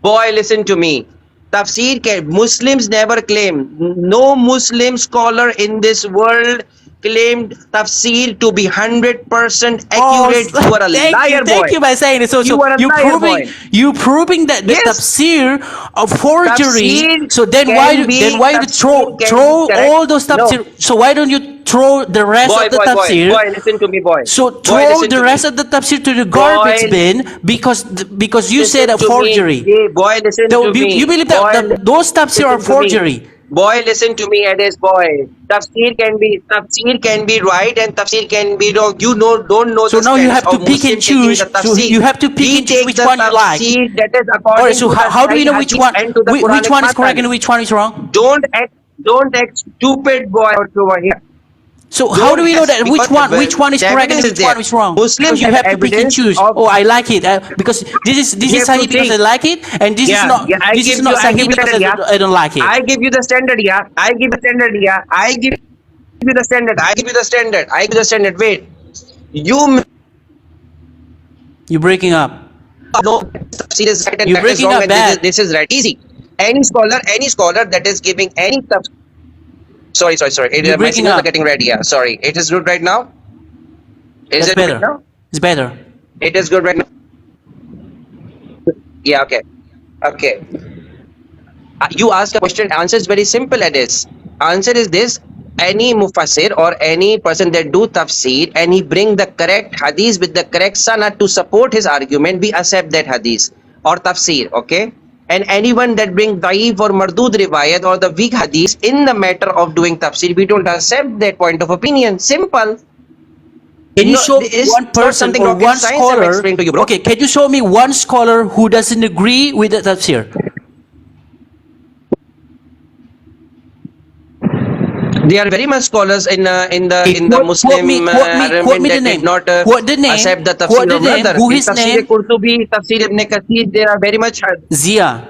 Boy, listen to me. Tafsir can, Muslims never claim. No Muslim scholar in this world claimed tafsir to be 100% accurate. You are a liar, boy. Thank you by saying it. So, You are a you liar, proving, boy. you proving that the Yes. tafsir of forgery. Tafsir So then can why, be- then why you tafsir can throw be correct. all those tafsir? No. So why don't you throw the rest Boy, of the boy, tafsir? boy, listen to me, boy. So Boy, throw listen the to rest me. of the tafsir to the garbage Boy, bin because you Listen said a to me. forgery. Hey, boy, listen So to me. you believe that Boy, those tafsir are listen to me. forgery? Boy, listen to me, Edis, boy. Tafsir can be right and tafsir can be wrong. You don't know So the now you stance have to of pick and Muslim taking choose. the So tafsir. you have to pick He and choose takes which the one you like. tafsir that is according Alright, so to the how do we know Sahih which Hadith one, and to the which Quranic one is correct matan. and which one is wrong? Don't act stupid, boy, over here. So how do we know that which Because one is the correct and evidence which is one there. is wrong? Muslims Because you have have to pick and evidence choose. of- Oh, I like it because this You is have to Sahih because I think. like it, and this is not I this give is not you- I Sahih give you because standard, I don't like it. I give you the standard, yeah. I give you the standard, yeah. I give you the standard. I give you the standard. I give you the standard. Wait. You You're breaking up. know tafsir is right and You're that is breaking wrong up and bad. this is right. Easy. Any scholar that is giving any tafsir. Sorry. You're My breaking signals up. are getting ready. Yeah. Sorry. It is good right now. Is That's it good better. now? It's better. It is good right now. Yeah. Okay. You ask a question. Answer is very simple. It is. Answer is this. Any mufassir or any person that do tafsir and he bring the correct hadith with the correct sanad to support his argument, we accept that hadith or tafsir, okay? And anyone that bring daif or mardud riwayat or the weak hadith in the matter of doing tafsir, we don't accept that point of opinion. Simple. Can you No, show me it's one not person something or rocket one science I'm scholar? explaining to you, bro. Okay, can you show me one scholar who doesn't agree with the tafsir? They are very much scholars in the Muslim quote me the that name. did not Quote the name. accept the tafsir Quote the of name. brother. Who In his Tafsir name? Qurtubi, Tafsir Ibn Kathir, they are very much. Zia.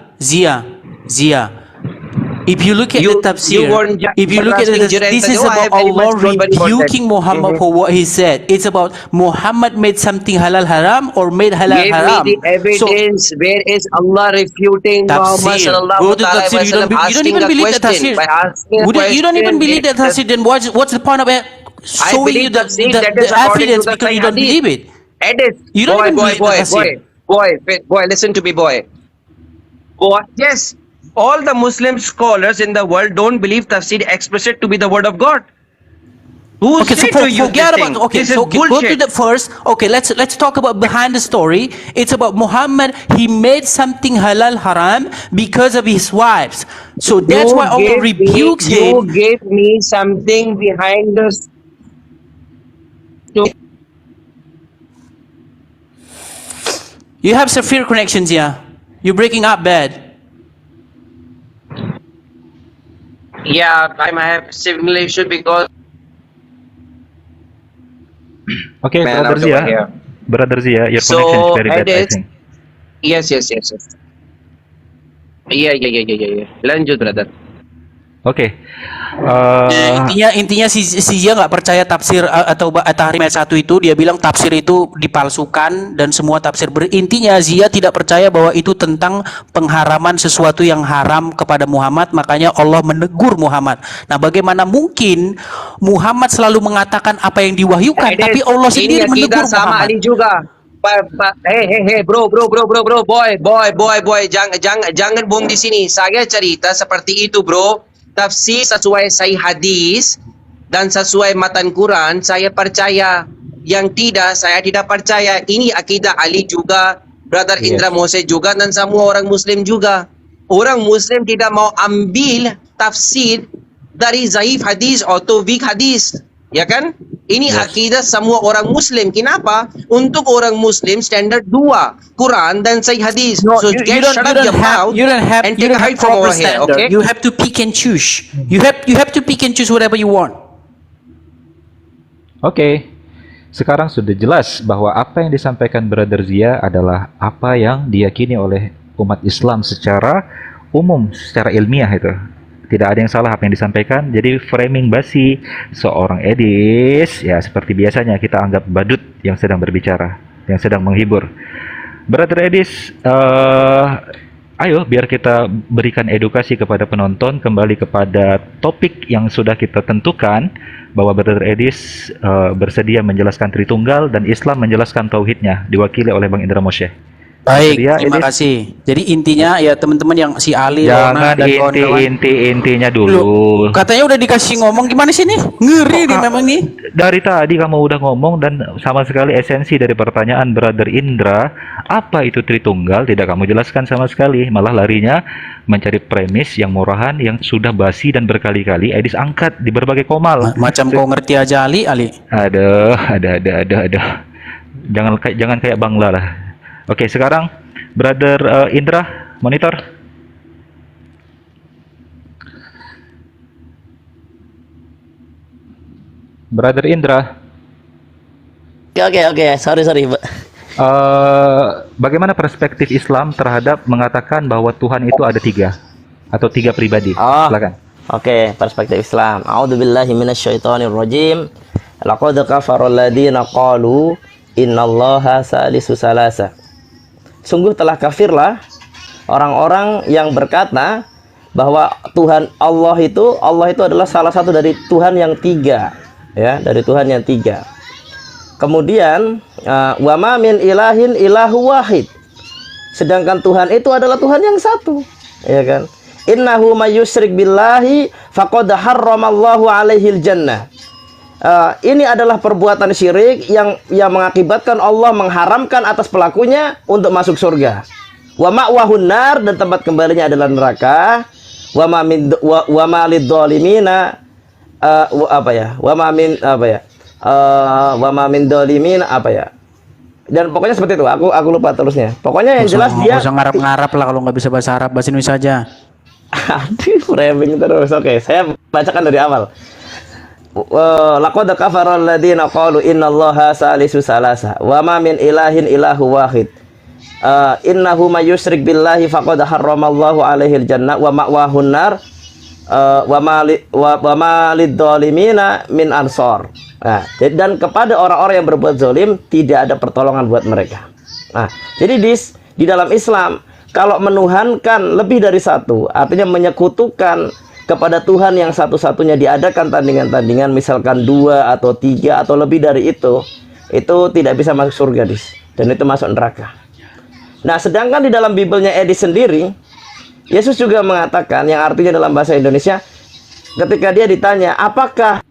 If you look at You- the tafsir, you weren't ju- if you look at asking the Jiren this is Tajo, I about have very much Allah don't worry about that. rebuking Muhammad for what he said. It's about Muhammad made something halal haram or made halal Give haram. me the evidence. Where is Allah refuting Muhammad Tafsir. sallallahu Go to ta'ala tafsir. alaihi wasallam You don't asking even a believe the question? tafsir. By asking a You don't even question, believe the tafsir. Then what's the point of it? I Showing believe you the tafsir that is according to evidence the because you Sahih don't Hadith. believe it. Edit. You don't even believe the tafsir. Boy, listen to me, boy. Yes, all the Muslim scholars in the world don't believe tafsir explicit to be the word of God. Who Okay, so said to you forget this about thing? okay. This is So okay, go to bullshit. the first. Okay, let's talk about behind the story. It's about Muhammad. He made something halal haram because of his wives. So that's why Allah rebukes You him. gave me something behind the. You have severe connections, yeah. You're breaking up bad. Yeah, I might have signal issue because. Okay, Man, Brother out over Zia. here. Brother Zia, your So, connection is very bad, I Edis- think. Yes. Yeah. Lanjut, brother. Oke. Intinya si Zia nggak percaya tafsir atau Tahrim ayat 1 itu. Dia bilang tafsir itu dipalsukan dan semua tafsir intinya Zia tidak percaya bahwa itu tentang pengharaman sesuatu yang haram kepada Muhammad, makanya Allah menegur Muhammad. Nah, bagaimana mungkin Muhammad selalu mengatakan apa yang diwahyukan, Edis, tapi Allah sendiri ini menegur akidah sama Muhammad. Ali juga. Hey, bro, boy, jangan bohong di sini. Saya cerita seperti itu, bro. Tafsir sesuai Sahih Hadis dan sesuai matan Quran, saya percaya. Yang tidak, saya tidak percaya. Ini akidah Ali juga, Brother Yes. Indra Mose juga, dan semua orang Muslim juga. Orang Muslim tidak mau ambil tafsir dari zaif hadis atau weak hadis, ya kan? Ini Yes. akidah semua orang Muslim. Kenapa? Untuk orang Muslim standard dua, Quran dan Sahih Hadis. No, So get shut up your mouth and take a height from over here. standard. Okay? You have to pick and choose. You have to pick and choose whatever you want. Oke, sekarang sudah jelas bahwa apa yang disampaikan Brother Zia adalah apa yang diyakini oleh umat Islam secara umum, secara ilmiah itu. Tidak ada yang salah apa yang disampaikan. Jadi framing basi seorang Edis, ya seperti biasanya kita anggap badut yang sedang berbicara, yang sedang menghibur. Brother Edis, ayo biar kita berikan edukasi kepada penonton kembali kepada topik yang sudah kita tentukan, bahwa Brother Edis bersedia menjelaskan Tritunggal dan Islam menjelaskan tauhidnya, diwakili oleh Bang Indra Moshe. Baik, Bersedia, terima Edis? kasih. Jadi intinya ya teman-teman yang si Ali, Rona, Jangan dan kawan-kawan. intinya Loh, dulu. katanya udah dikasih ngomong, gimana sih nih? Ngeri nih memang nih. Dari tadi kamu udah ngomong dan sama sekali esensi dari pertanyaan Brother Indra, apa itu Tritunggal, tidak kamu jelaskan sama sekali. Malah larinya mencari premis yang murahan yang sudah basi dan berkali-kali Edis angkat di berbagai komal. Macam kau ngerti aja Ali. Aduh. Jangan kayak Bangla lah. Oke, sekarang Brother Indra, monitor. Brother Indra, Oke. Sorry. bagaimana perspektif Islam terhadap mengatakan bahwa Tuhan itu ada tiga atau tiga pribadi? Oh. Silakan. Oke, perspektif Islam. A'udzubillahi minasyaitonirrajim. Laqad kafara alladziina qalu innallaha salisu salasa. Sungguh telah kafirlah orang-orang yang berkata bahwa Tuhan Allah itu adalah salah satu dari Tuhan yang tiga, ya, dari Tuhan yang tiga. Kemudian wa ma min ilahin ilahu wahid. Sedangkan Tuhan itu adalah Tuhan yang satu, ya kan? Innahu may yusyrik billahi faqad harramallahu alaihil jannah. Ini adalah perbuatan syirik yang mengakibatkan Allah mengharamkan atas pelakunya untuk masuk surga. Wa ma'wahun nar, dan tempat kembalinya adalah neraka. Wa ma lidzalimina wa ma min dzalimin dan pokoknya seperti itu. Aku lupa terusnya. Pokoknya yang jelas dia Nggak usah ngarap-ngarap lah kalau nggak bisa bahasa Arab, bahasa Indonesia aja. aduh, framing terus. Oke, saya bacakan dari awal. Laqad kafara alladziina qalu innallaha salisu salasa wa ma min ilahin ilahu wahid. Innahu may yusyrik billahi faqad harramallahu alaihil jannah wa ma'wahun nar wa ma lidzalimina min ansor. Nah, dan kepada orang-orang yang berbuat zalim tidak ada pertolongan buat mereka. Nah, jadi di dalam Islam kalau menuhankan lebih dari satu, artinya menyekutukan kepada Tuhan yang satu-satunya, diadakan tandingan-tandingan misalkan 2 atau 3 atau lebih dari itu tidak bisa masuk surga, dan itu masuk neraka. Nah, sedangkan di dalam Bibelnya Edis sendiri, Yesus juga mengatakan, yang artinya dalam bahasa Indonesia, ketika dia ditanya apakah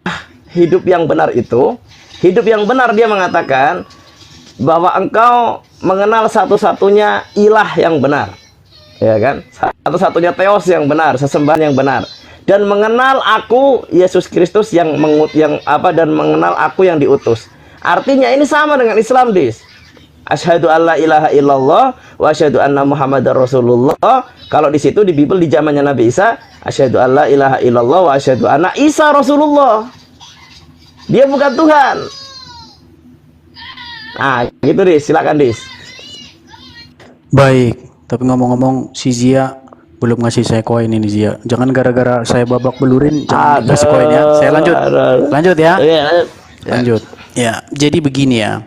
hidup yang benar itu, hidup yang benar, dia mengatakan bahwa engkau mengenal satu-satunya ilah yang benar, ya kan, satu-satunya teos yang benar, sesembahan yang benar, dan mengenal aku Yesus Kristus dan mengenal aku yang diutus. Artinya ini sama dengan Islam, asyhadu alla ilaha illallah wa asyhadu anna muhammadar rasulullah. Kalau di situ di Bible di zamannya Nabi Isa, asyhadu alla ilaha illallah wa asyhadu anna Isa rasulullah. Dia bukan Tuhan. Nah, gitu silakan Baik, tapi ngomong-ngomong si Zia belum ngasih saya koin ini, Zia. Jangan gara-gara saya babak belurin jangan kasih koin ya. Saya lanjut ya. Lanjut. Ya, jadi begini ya.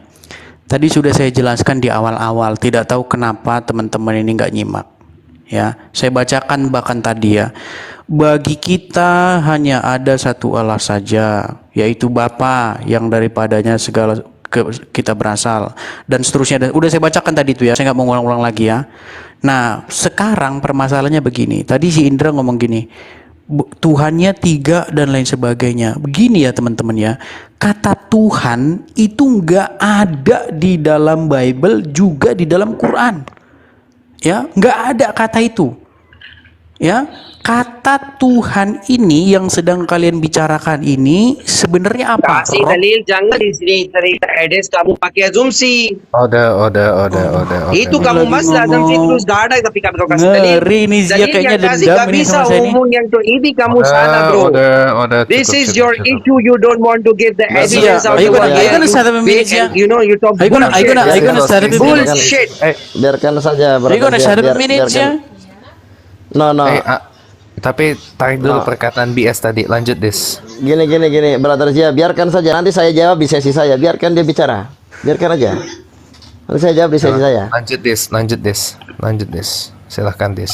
Tadi sudah saya jelaskan di awal-awal, tidak tahu kenapa teman-teman ini nggak nyimak. Ya, saya bacakan bahkan tadi ya. Bagi kita hanya ada satu Allah saja, yaitu Bapa yang daripadanya segala kita berasal, dan seterusnya. Dan udah saya bacakan tadi itu ya, saya nggak mau ulang-ulang lagi ya. Nah, sekarang permasalahannya begini. Tadi si Indra ngomong gini, Tuhannya 3 dan lain sebagainya. Begini ya teman-teman ya, kata Tuhan itu nggak ada di dalam Bible, juga di dalam Quran. Ya, nggak ada kata itu. Ya, kata Tuhan ini yang sedang kalian bicarakan ini sebenarnya apa? Kasih dalil, jangan di sini cerita Hades kamu pakai asumsi. Udah. Itu kamu Lagi mas asumsi ngomong. terus gak ada tapi kamu kasih dalil. Ngeri nih Zia, Dalil kayaknya yang kasih dendam gak ini bisa sama saya nih. umum yang tuh ini kamu salah bro. Udah. This cukup, is your cukup. issue. You don't want to give the Zia, evidence out are you of gonna- what are you they gonna are start a big minute, Zia? and you know you talk Are you gonna start a minute? bullshit. Biarkan saja, Are you gonna brother, start a biar- minute biarkan. ya? No. Tapi tarik dulu perkataan BS tadi. Lanjut, Des. Gini, brother Zia, biarkan saja. Nanti saya jawab di sesi saya. Biarkan dia bicara. Biarkan aja. Nanti saya jawab di sesi saya. Lanjut, Des. Silahkan, Des.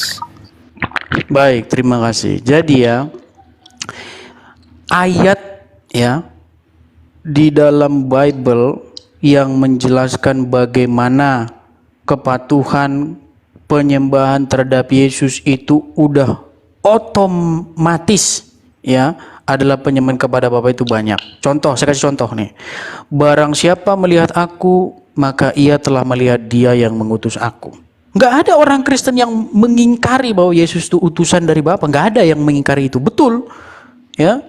Baik, terima kasih. Jadi ya, ayat ya di dalam Bible yang menjelaskan bagaimana kepatuhan penyembahan terhadap Yesus itu udah otomatis ya adalah penyembahan kepada Bapa itu banyak. Contoh, saya kasih contoh nih. Barang siapa melihat aku, maka ia telah melihat dia yang mengutus aku. Nggak ada orang Kristen yang mengingkari bahwa Yesus itu utusan dari Bapa. Nggak ada yang mengingkari itu. Betul. Ya.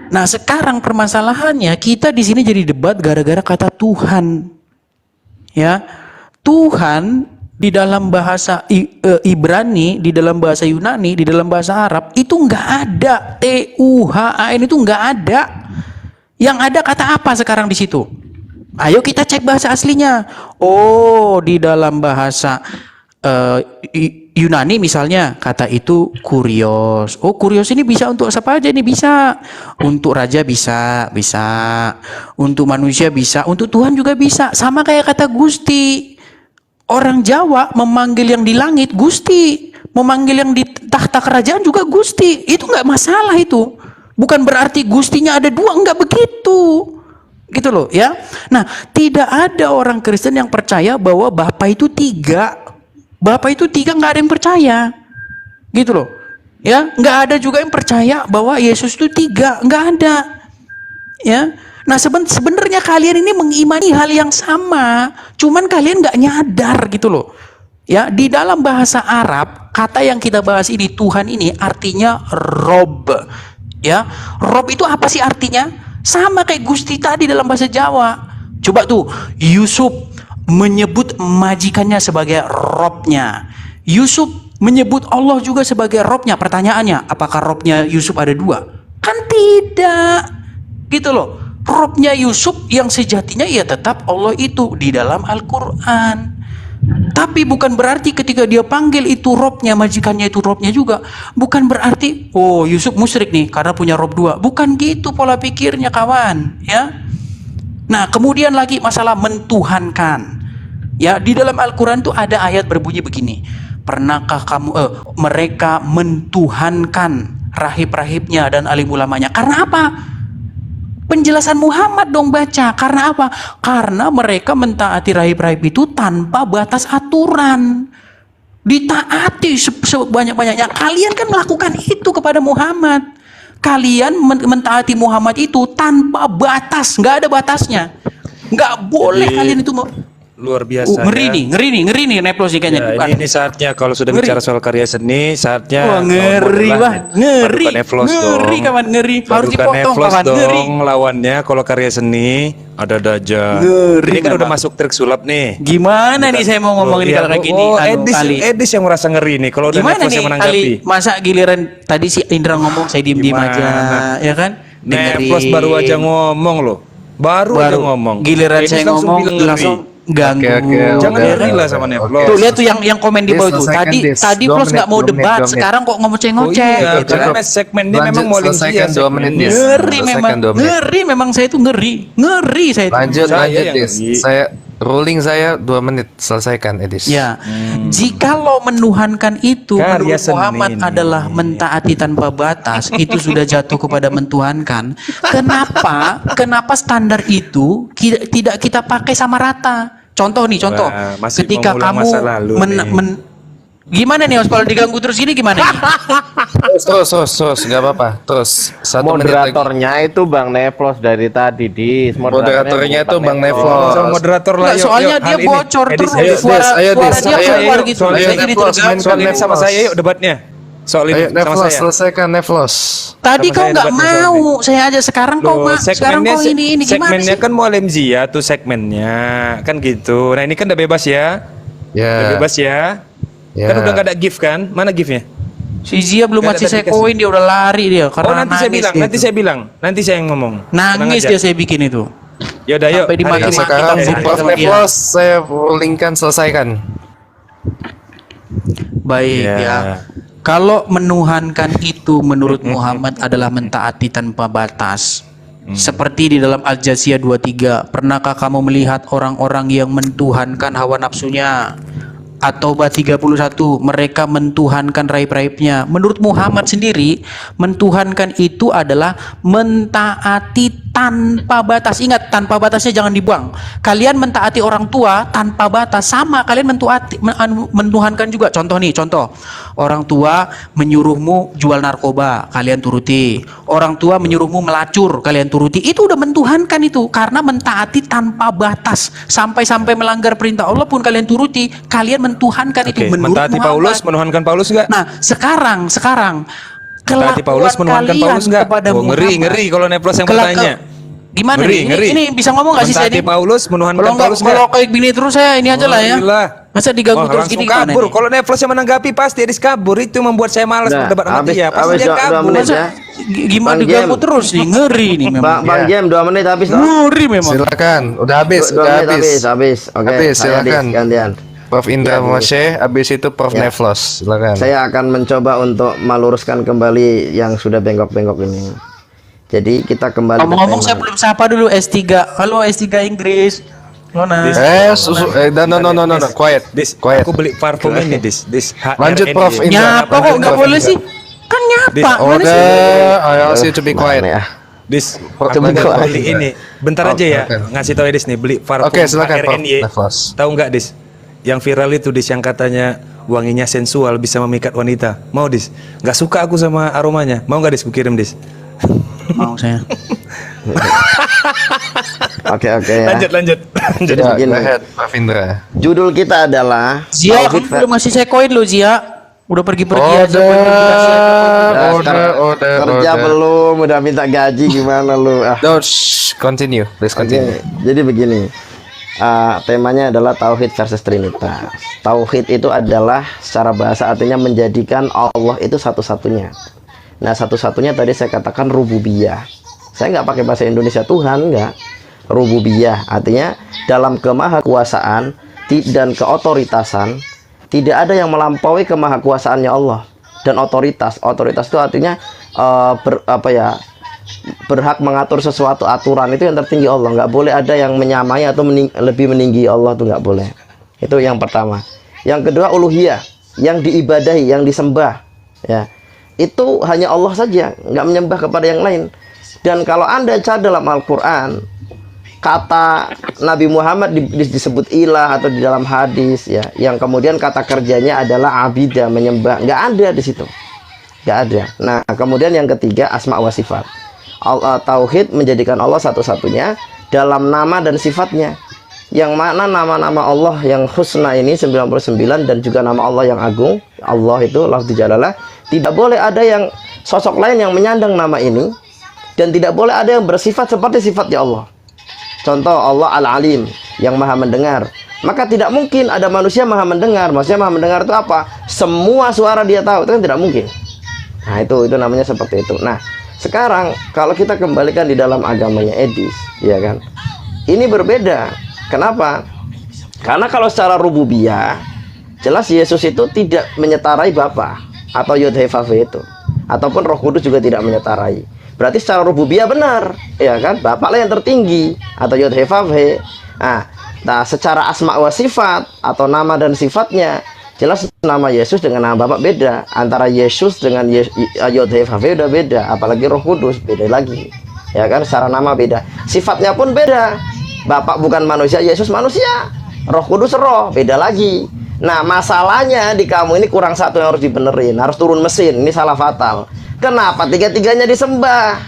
Nah, sekarang permasalahannya kita di sini jadi debat gara-gara kata Tuhan. Ya. Tuhan di dalam bahasa Ibrani, di dalam bahasa Yunani, di dalam bahasa Arab itu nggak ada. Tuhan itu nggak ada. Yang ada kata apa sekarang di situ? Ayo kita cek bahasa aslinya. Oh, di dalam bahasa Yunani misalnya kata itu kurios. Oh, kurios ini bisa untuk siapa aja? Ini bisa untuk raja, bisa untuk manusia, bisa untuk Tuhan juga bisa. Sama kayak kata Gusti. Orang Jawa memanggil yang di langit Gusti, memanggil yang di tahta kerajaan juga Gusti. Itu nggak masalah itu. Bukan berarti Gustinya ada dua, nggak begitu. Gitu loh ya. Nah, tidak ada orang Kristen yang percaya bahwa Bapa itu tiga. Bapa itu tiga, nggak ada yang percaya. Gitu loh. Ya, nggak ada juga yang percaya bahwa Yesus itu tiga, nggak ada. Ya. Nah, sebenarnya kalian ini mengimani hal yang sama, cuman kalian nggak nyadar gitu loh. Ya, di dalam bahasa Arab, kata yang kita bahas ini Tuhan ini artinya Rob. Ya, Rob itu apa sih artinya? Sama kayak Gusti tadi dalam bahasa Jawa. Coba tuh, Yusuf menyebut majikannya sebagai Robnya. Yusuf menyebut Allah juga sebagai Robnya. Pertanyaannya, apakah Robnya Yusuf ada dua? Kan tidak. Gitu loh. Robnya Yusuf yang sejatinya ya tetap Allah itu di dalam Al-Quran. Tapi bukan berarti ketika dia panggil itu Robnya, majikannya itu Robnya juga. Bukan berarti, oh Yusuf musyrik nih karena punya Rob dua. Bukan gitu pola pikirnya kawan. Ya. Nah kemudian lagi masalah mentuhankan. Ya, di dalam Al-Quran tuh ada ayat berbunyi begini. Pernahkah kamu mereka mentuhankan rahib-rahibnya dan alim ulamanya? Karena apa? Penjelasan Muhammad dong baca. Karena apa? Karena mereka mentaati rahib-rahib itu tanpa batas aturan. Ditaati sebanyak-banyaknya. Kalian kan melakukan itu kepada Muhammad. Kalian mentaati Muhammad itu tanpa batas. Nggak ada batasnya. Nggak boleh kalian itu Luar biasa ngeri nih Neplos nih kayaknya. ya, ini saatnya kalau sudah Ngeri. bicara soal karya seni, saatnya Wah, ngeri wah, ngeri. ngeri Kawan, ngeri. Harus Padukan dipotong Nevlos kawan, ngeri. dong lawannya kalau karya seni ada aja. Ngeri, Ini kan udah memang. masuk trik sulap nih. Gimana nih saya mau ngomong ini kalau kayak gini? Kali. Edis yang merasa ngeri nih kalau udah Gimana Nevlos nih yang menanggapi. kali? Masa giliran tadi si Indra ngomong saya diem aja, Gimana? ya kan? Nevlos baru aja ngomong loh. Baru aja ngomong. Giliran Edis saya langsung ngomong bilang ngeri. langsung ganggu. Oke. Jangan ya kan? gila sama Nevlos. Tuh lihat tuh yang komen di bawah tuh. Selesaikan, Tadi Des. tadi 2 Plus nggak mau menit, 2 menit, debat, 2 menit. sekarang kok ngomong-ngoceh. Iya, gitu. karena segmennya Lanjut, memang mau selesaikan 2 menit, Des. Ngeri Selesaikan memang, 2 menit. ngeri memang saya itu ngeri saya itu. Lanjut, Saya lanjut, yang Des. ngeri. Saya ruling saya 2 menit. Selesaikan, Edis. Ya, jikalau menuhankan itu Karya menurut seni Muhammad ini. adalah mentaati tanpa batas, itu sudah jatuh kepada mentuhankan. Kenapa standar itu tidak kita pakai sama rata? Contoh, Wah, masih ketika mengulang kamu masa lalu nih. gimana nih Mas, kalau diganggu terus gini gimana nih? Terus, nggak apa-apa. Terus 1 menit lagi. Moderatornya itu Bang Nevlos dari tadi di Moderatornya itu Bang Nevlos. Sama moderator lah. Nggak, yuk, soalnya yuk, dia hal ini. bocor Edis, terus ayo, suara Des, ayo, suara Des, dia ayo, keluar yuk, gitu. soal Saya ini jadi Nevlos, terganggu. soal ini sama saya yuk debatnya. soal ini Ayo sama Nevlos, saya. selesaikan Nevlos. Tadi Sama kau saya nggak debatnya soal mau, saya aja sekarang kau Loh, sekarang kau ini gimana segmennya sih? kan Mualim Zia tuh segmennya kan gitu. Nah ini kan udah bebas ya, udah Ya. bebas ya. Ya. Kan udah nggak ada gift kan? Mana giftnya? Si Zia belum Nggak ada masih saya dikasih. koin, dia udah lari dia karena Oh nanti saya nangis bilang, dia nanti tuh. saya bilang, nanti saya yang ngomong. Tenang Nangis aja. dia saya bikin itu. Yaudah yuk. Sampai dimaki-maki. hari ini. Sekarang Kita Prof sama dia. Nevlos saya linkkan selesaikan. Baik Ya. ya. Kalau menuhankan itu menurut Muhammad adalah mentaati tanpa batas. Seperti di dalam Al-Jathiyah 23, pernahkah kamu melihat orang-orang yang mentuhankan hawa nafsunya? At-Taubah 31, mereka mentuhankan raib-raibnya. Menurut Muhammad sendiri, mentuhankan itu adalah mentaati tanpa batas. Ingat, tanpa batasnya jangan dibuang. Kalian mentaati orang tua tanpa batas, sama kalian mentuhankan juga. Contoh nih, contoh. Orang tua menyuruhmu jual narkoba, kalian turuti. Orang tua menyuruhmu melacur, kalian turuti. Itu udah mentuhankan itu, karena mentaati tanpa batas. Sampai-sampai melanggar perintah Allah pun kalian turuti. Kalian mentuhankan itu Oke, menurut mentaati Muhammad. Paulus, menuhankan Paulus enggak? Nah, sekarang Mentaati Paulus, menuhankan kalian Paulus enggak? kepada Oh, ngeri, Muhammad. ngeri kalau Neplos yang Kelak- bertanya. Gimana Ngeri, nih? ngeri. Ini bisa ngomong nggak sih saya Mentaati ini? Paulus, menuhankan Kalau nggak, Paulus enggak? kalau kayak gini terus saya ini aja lah ya. Alhamdulillah. Masa diganggu Wah, terus langsung gini gimana kabur. nih? Kalau Neplos yang menanggapi pasti Edis kabur. Itu membuat saya malas Udah, berdebat sama habis- dia. Pasti habis dia dua kabur. menit Masa ya. gimana Bang diganggu Jem. terus nih? Ngeri nih memang. Bang Jem 2 menit habis toh? Ngeri memang. Silakan. Udah habis, 2 udah menit habis. habis. Oke, Habis, saya silakan. gantian. Prof Indra Ya, boleh. Moshe, habis itu Prof Ya. Nevlos. Silakan. Saya akan mencoba untuk meluruskan kembali yang sudah bengkok-bengkok ini. Jadi kita kembali ke Ngomong-ngomong tema. saya belum sapa dulu S3. Halo S3 Inggris. Lona. No, quiet. Dis, Quiet. aku beli parfum ini, Dis. Lanjut, Prof. HRNI. Nyapa kok nggak boleh sih? Kan nyapa. Mana sih? Udah, I ask you to be quiet. Mana ya? Dis, Prof, aku coba udah quiet. beli ini. Bentar aja ya, oke. ngasih tau Dis nih, beli parfum Oke, silakan, Prof. HRNI. Nefas. Tahu nggak, Dis? Yang viral itu, Dis, yang katanya wanginya sensual, bisa memikat wanita. Mau, Dis? Nggak suka aku sama aromanya. Mau nggak, Dis? Ku kirim, Dis. Mau saya. Oke ya. Lanjut. Jadi Ya, begini. go ahead, Prof Indra. Judul kita adalah Zia, Tauhid kamu belum ngasih saya koin lo Zia. Udah pergi-pergi aja. Nah, Udah, kerja belum, udah minta gaji gimana lu? Ah. Don't continue, please Oke, continue. jadi begini. Temanya adalah tauhid versus trinitas. Tauhid itu adalah secara bahasa artinya menjadikan Allah itu satu-satunya. Nah, satu-satunya tadi saya katakan rububiyah. Saya nggak pakai bahasa Indonesia Tuhan, nggak. Rububiyah artinya dalam kemahakuasaan dan keotoritasan tidak ada yang melampaui kemahakuasaannya Allah. Dan otoritas itu artinya berhak mengatur sesuatu aturan itu yang tertinggi Allah. Nggak boleh ada yang menyamai atau lebih meninggi Allah, tuh nggak boleh. Itu yang pertama. Yang kedua uluhiyah, yang diibadahi, yang disembah, ya itu hanya Allah saja, nggak menyembah kepada yang lain. Dan kalau Anda cari dalam Al-Quran, kata Nabi Muhammad disebut ilah atau di dalam hadis, ya, yang kemudian kata kerjanya adalah abidah, menyembah, nggak ada di situ, nggak ada. Nah, kemudian yang ketiga asma wa sifat. Tauhid menjadikan Allah satu-satunya dalam nama dan sifatnya, yang mana nama-nama Allah yang husna ini 99 dan juga nama Allah yang agung, Allah itu lafzi jalalah, tidak boleh ada yang sosok lain yang menyandang nama ini, dan tidak boleh ada yang bersifat seperti sifatnya Allah. Contoh, Allah Al-Alim, yang maha mendengar. Maka tidak mungkin ada manusia maha mendengar. Maksudnya maha mendengar itu apa? Semua suara dia tahu, itu kan tidak mungkin. Nah, itu namanya seperti itu. Nah, sekarang kalau kita kembalikan di dalam agamanya Edis, ya kan, ini berbeda. Kenapa? Karena kalau secara rububiyah, jelas Yesus itu tidak menyetarai Bapa atau Yod-Heh-Vav-He itu, ataupun Roh Kudus juga tidak menyetarai. Berarti secara rububiyah benar, ya kan? Bapa lah yang tertinggi atau Yod-Heh-Vav-He. Nah, secara asma wa sifat atau nama dan sifatnya, jelas nama Yesus dengan nama Bapak beda. Antara Yesus dengan Yod-Heh-Vav-He udah beda, apalagi Roh Kudus beda lagi. Ya kan, secara nama beda. Sifatnya pun beda. Bapak bukan manusia, Yesus manusia. Roh Kudus roh, beda lagi. Nah, masalahnya di kamu ini kurang satu yang harus dibenerin, harus turun mesin. Ini salah fatal. Kenapa tiga-tiganya disembah?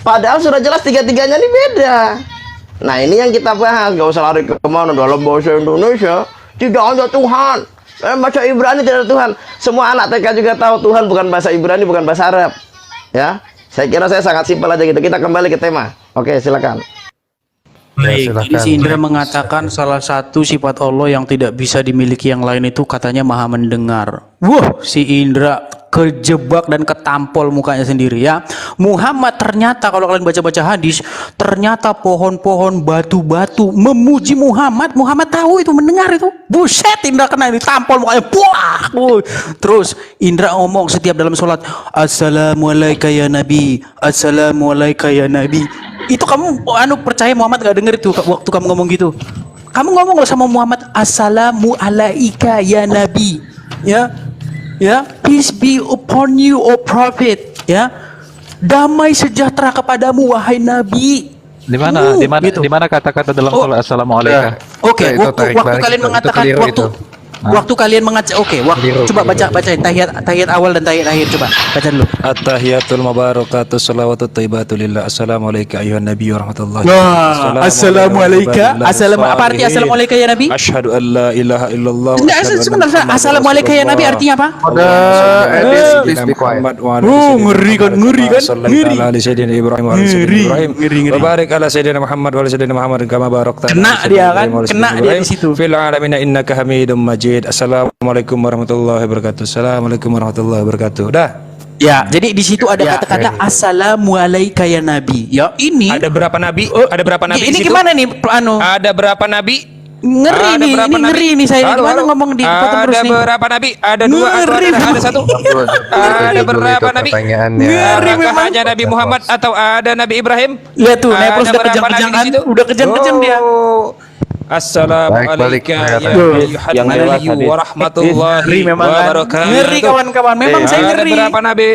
Padahal sudah jelas tiga-tiganya ini beda. Nah, ini yang kita bahas. Gak usah lari ke kemana dalam bahasa Indonesia. Tidak ada Tuhan. Baca Ibrani tidak ada Tuhan. Semua anak TK juga tahu Tuhan bukan bahasa Ibrani, bukan bahasa Arab. Ya, saya kira saya sangat simpel aja gitu. Kita kembali ke tema. Oke, silakan. Baik, silakan. ini si Indra mengatakan salah satu sifat Allah yang tidak bisa dimiliki yang lain itu katanya maha mendengar. Wah, si Indra kejebak dan ketampol mukanya sendiri ya. Muhammad ternyata kalau kalian baca-baca hadis, ternyata pohon-pohon, batu-batu memuji Muhammad. Muhammad tahu itu, mendengar itu. Buset, Indra kena ini tampol mukanya. Buah. Terus Indra ngomong setiap dalam sholat, Assalamualaikum ya Nabi, Assalamualaikum ya Nabi. Itu kamu percaya Muhammad gak denger itu waktu kamu ngomong gitu? Kamu ngomong loh sama Muhammad, Assalamualaikum ya Nabi, ya, peace be upon you, O Prophet, ya, damai sejahtera kepadamu wahai Nabi. Di mana? Gitu. Di mana kata-kata dalam Oh. sholat assalamualaikum? Oke, Itu waktu tarik balik, kalian itu mengatakan keliru waktu itu. waktu kalian mengatakan coba bacain tahiyat awal dan tahiyat akhir, coba baca dulu. At-tahiyatul mubarakatuh salawatut thayyibatu lillah. Assalamualaikum ayuhan nabi warahmatullahi Wah, assalamualaikum. Apa arti assalamualaikum ya Nabi? Asyhadu an la ilaha illallah. wa Enggak, asyhadu anna sebentar. Muhammadan Assalamualaikum ya Nabi Rasulullah. artinya apa? Edis, Sayyidina please be quiet. Muhammad wa ala Oh, sayyidina ngeri kan, Muhammad ngeri kama kan, sallaita ngeri. ala ali sayyidina Ibrahim wa ala sayyidina Ngeri, Ibrahim. ngeri. Wa barik ala sayyidina Muhammad wa ala sayyidina Muhammad kama barakta ala Kena sayyidina dia Ibrahim kan, wa ala kena sayyidina dia di Ibrahim situ. fil alamin innaka Hamidum Majid. Assalamualaikum warahmatullahi wabarakatuh. Assalamualaikum warahmatullahi wabarakatuh. Dah. Ya, jadi di situ ada kata-kata assalamualaikum ya Nabi. Ya, ini Ada berapa nabi? Ada berapa nabi ini di situ? gimana nih, Ada berapa nabi? Ngeri Ada nih, berapa ini nabi? ngeri nih saya. Halo, Gimana halo. ngomong di potong terus Ada nih? berapa nabi? Ada dua atau Ngeri, ada satu? Ada berapa nabi? Pertanyaannya. Ngeri Apakah memang. hanya Nabi Muhammad atau ada Nabi Ibrahim? Lihat tuh, Nepos Ada udah berapa kejang-kejang nabi kan? di situ? Udah kejang-kejang dia. Oh. Assalamualaikum Balik, balik. ya ayyuhan Yang jelas nabiyyu hadis. warahmatullahi Ngeri memang kan. wabarakatuh. Ngeri kawan-kawan, memang saya Ada ngeri. berapa nabi?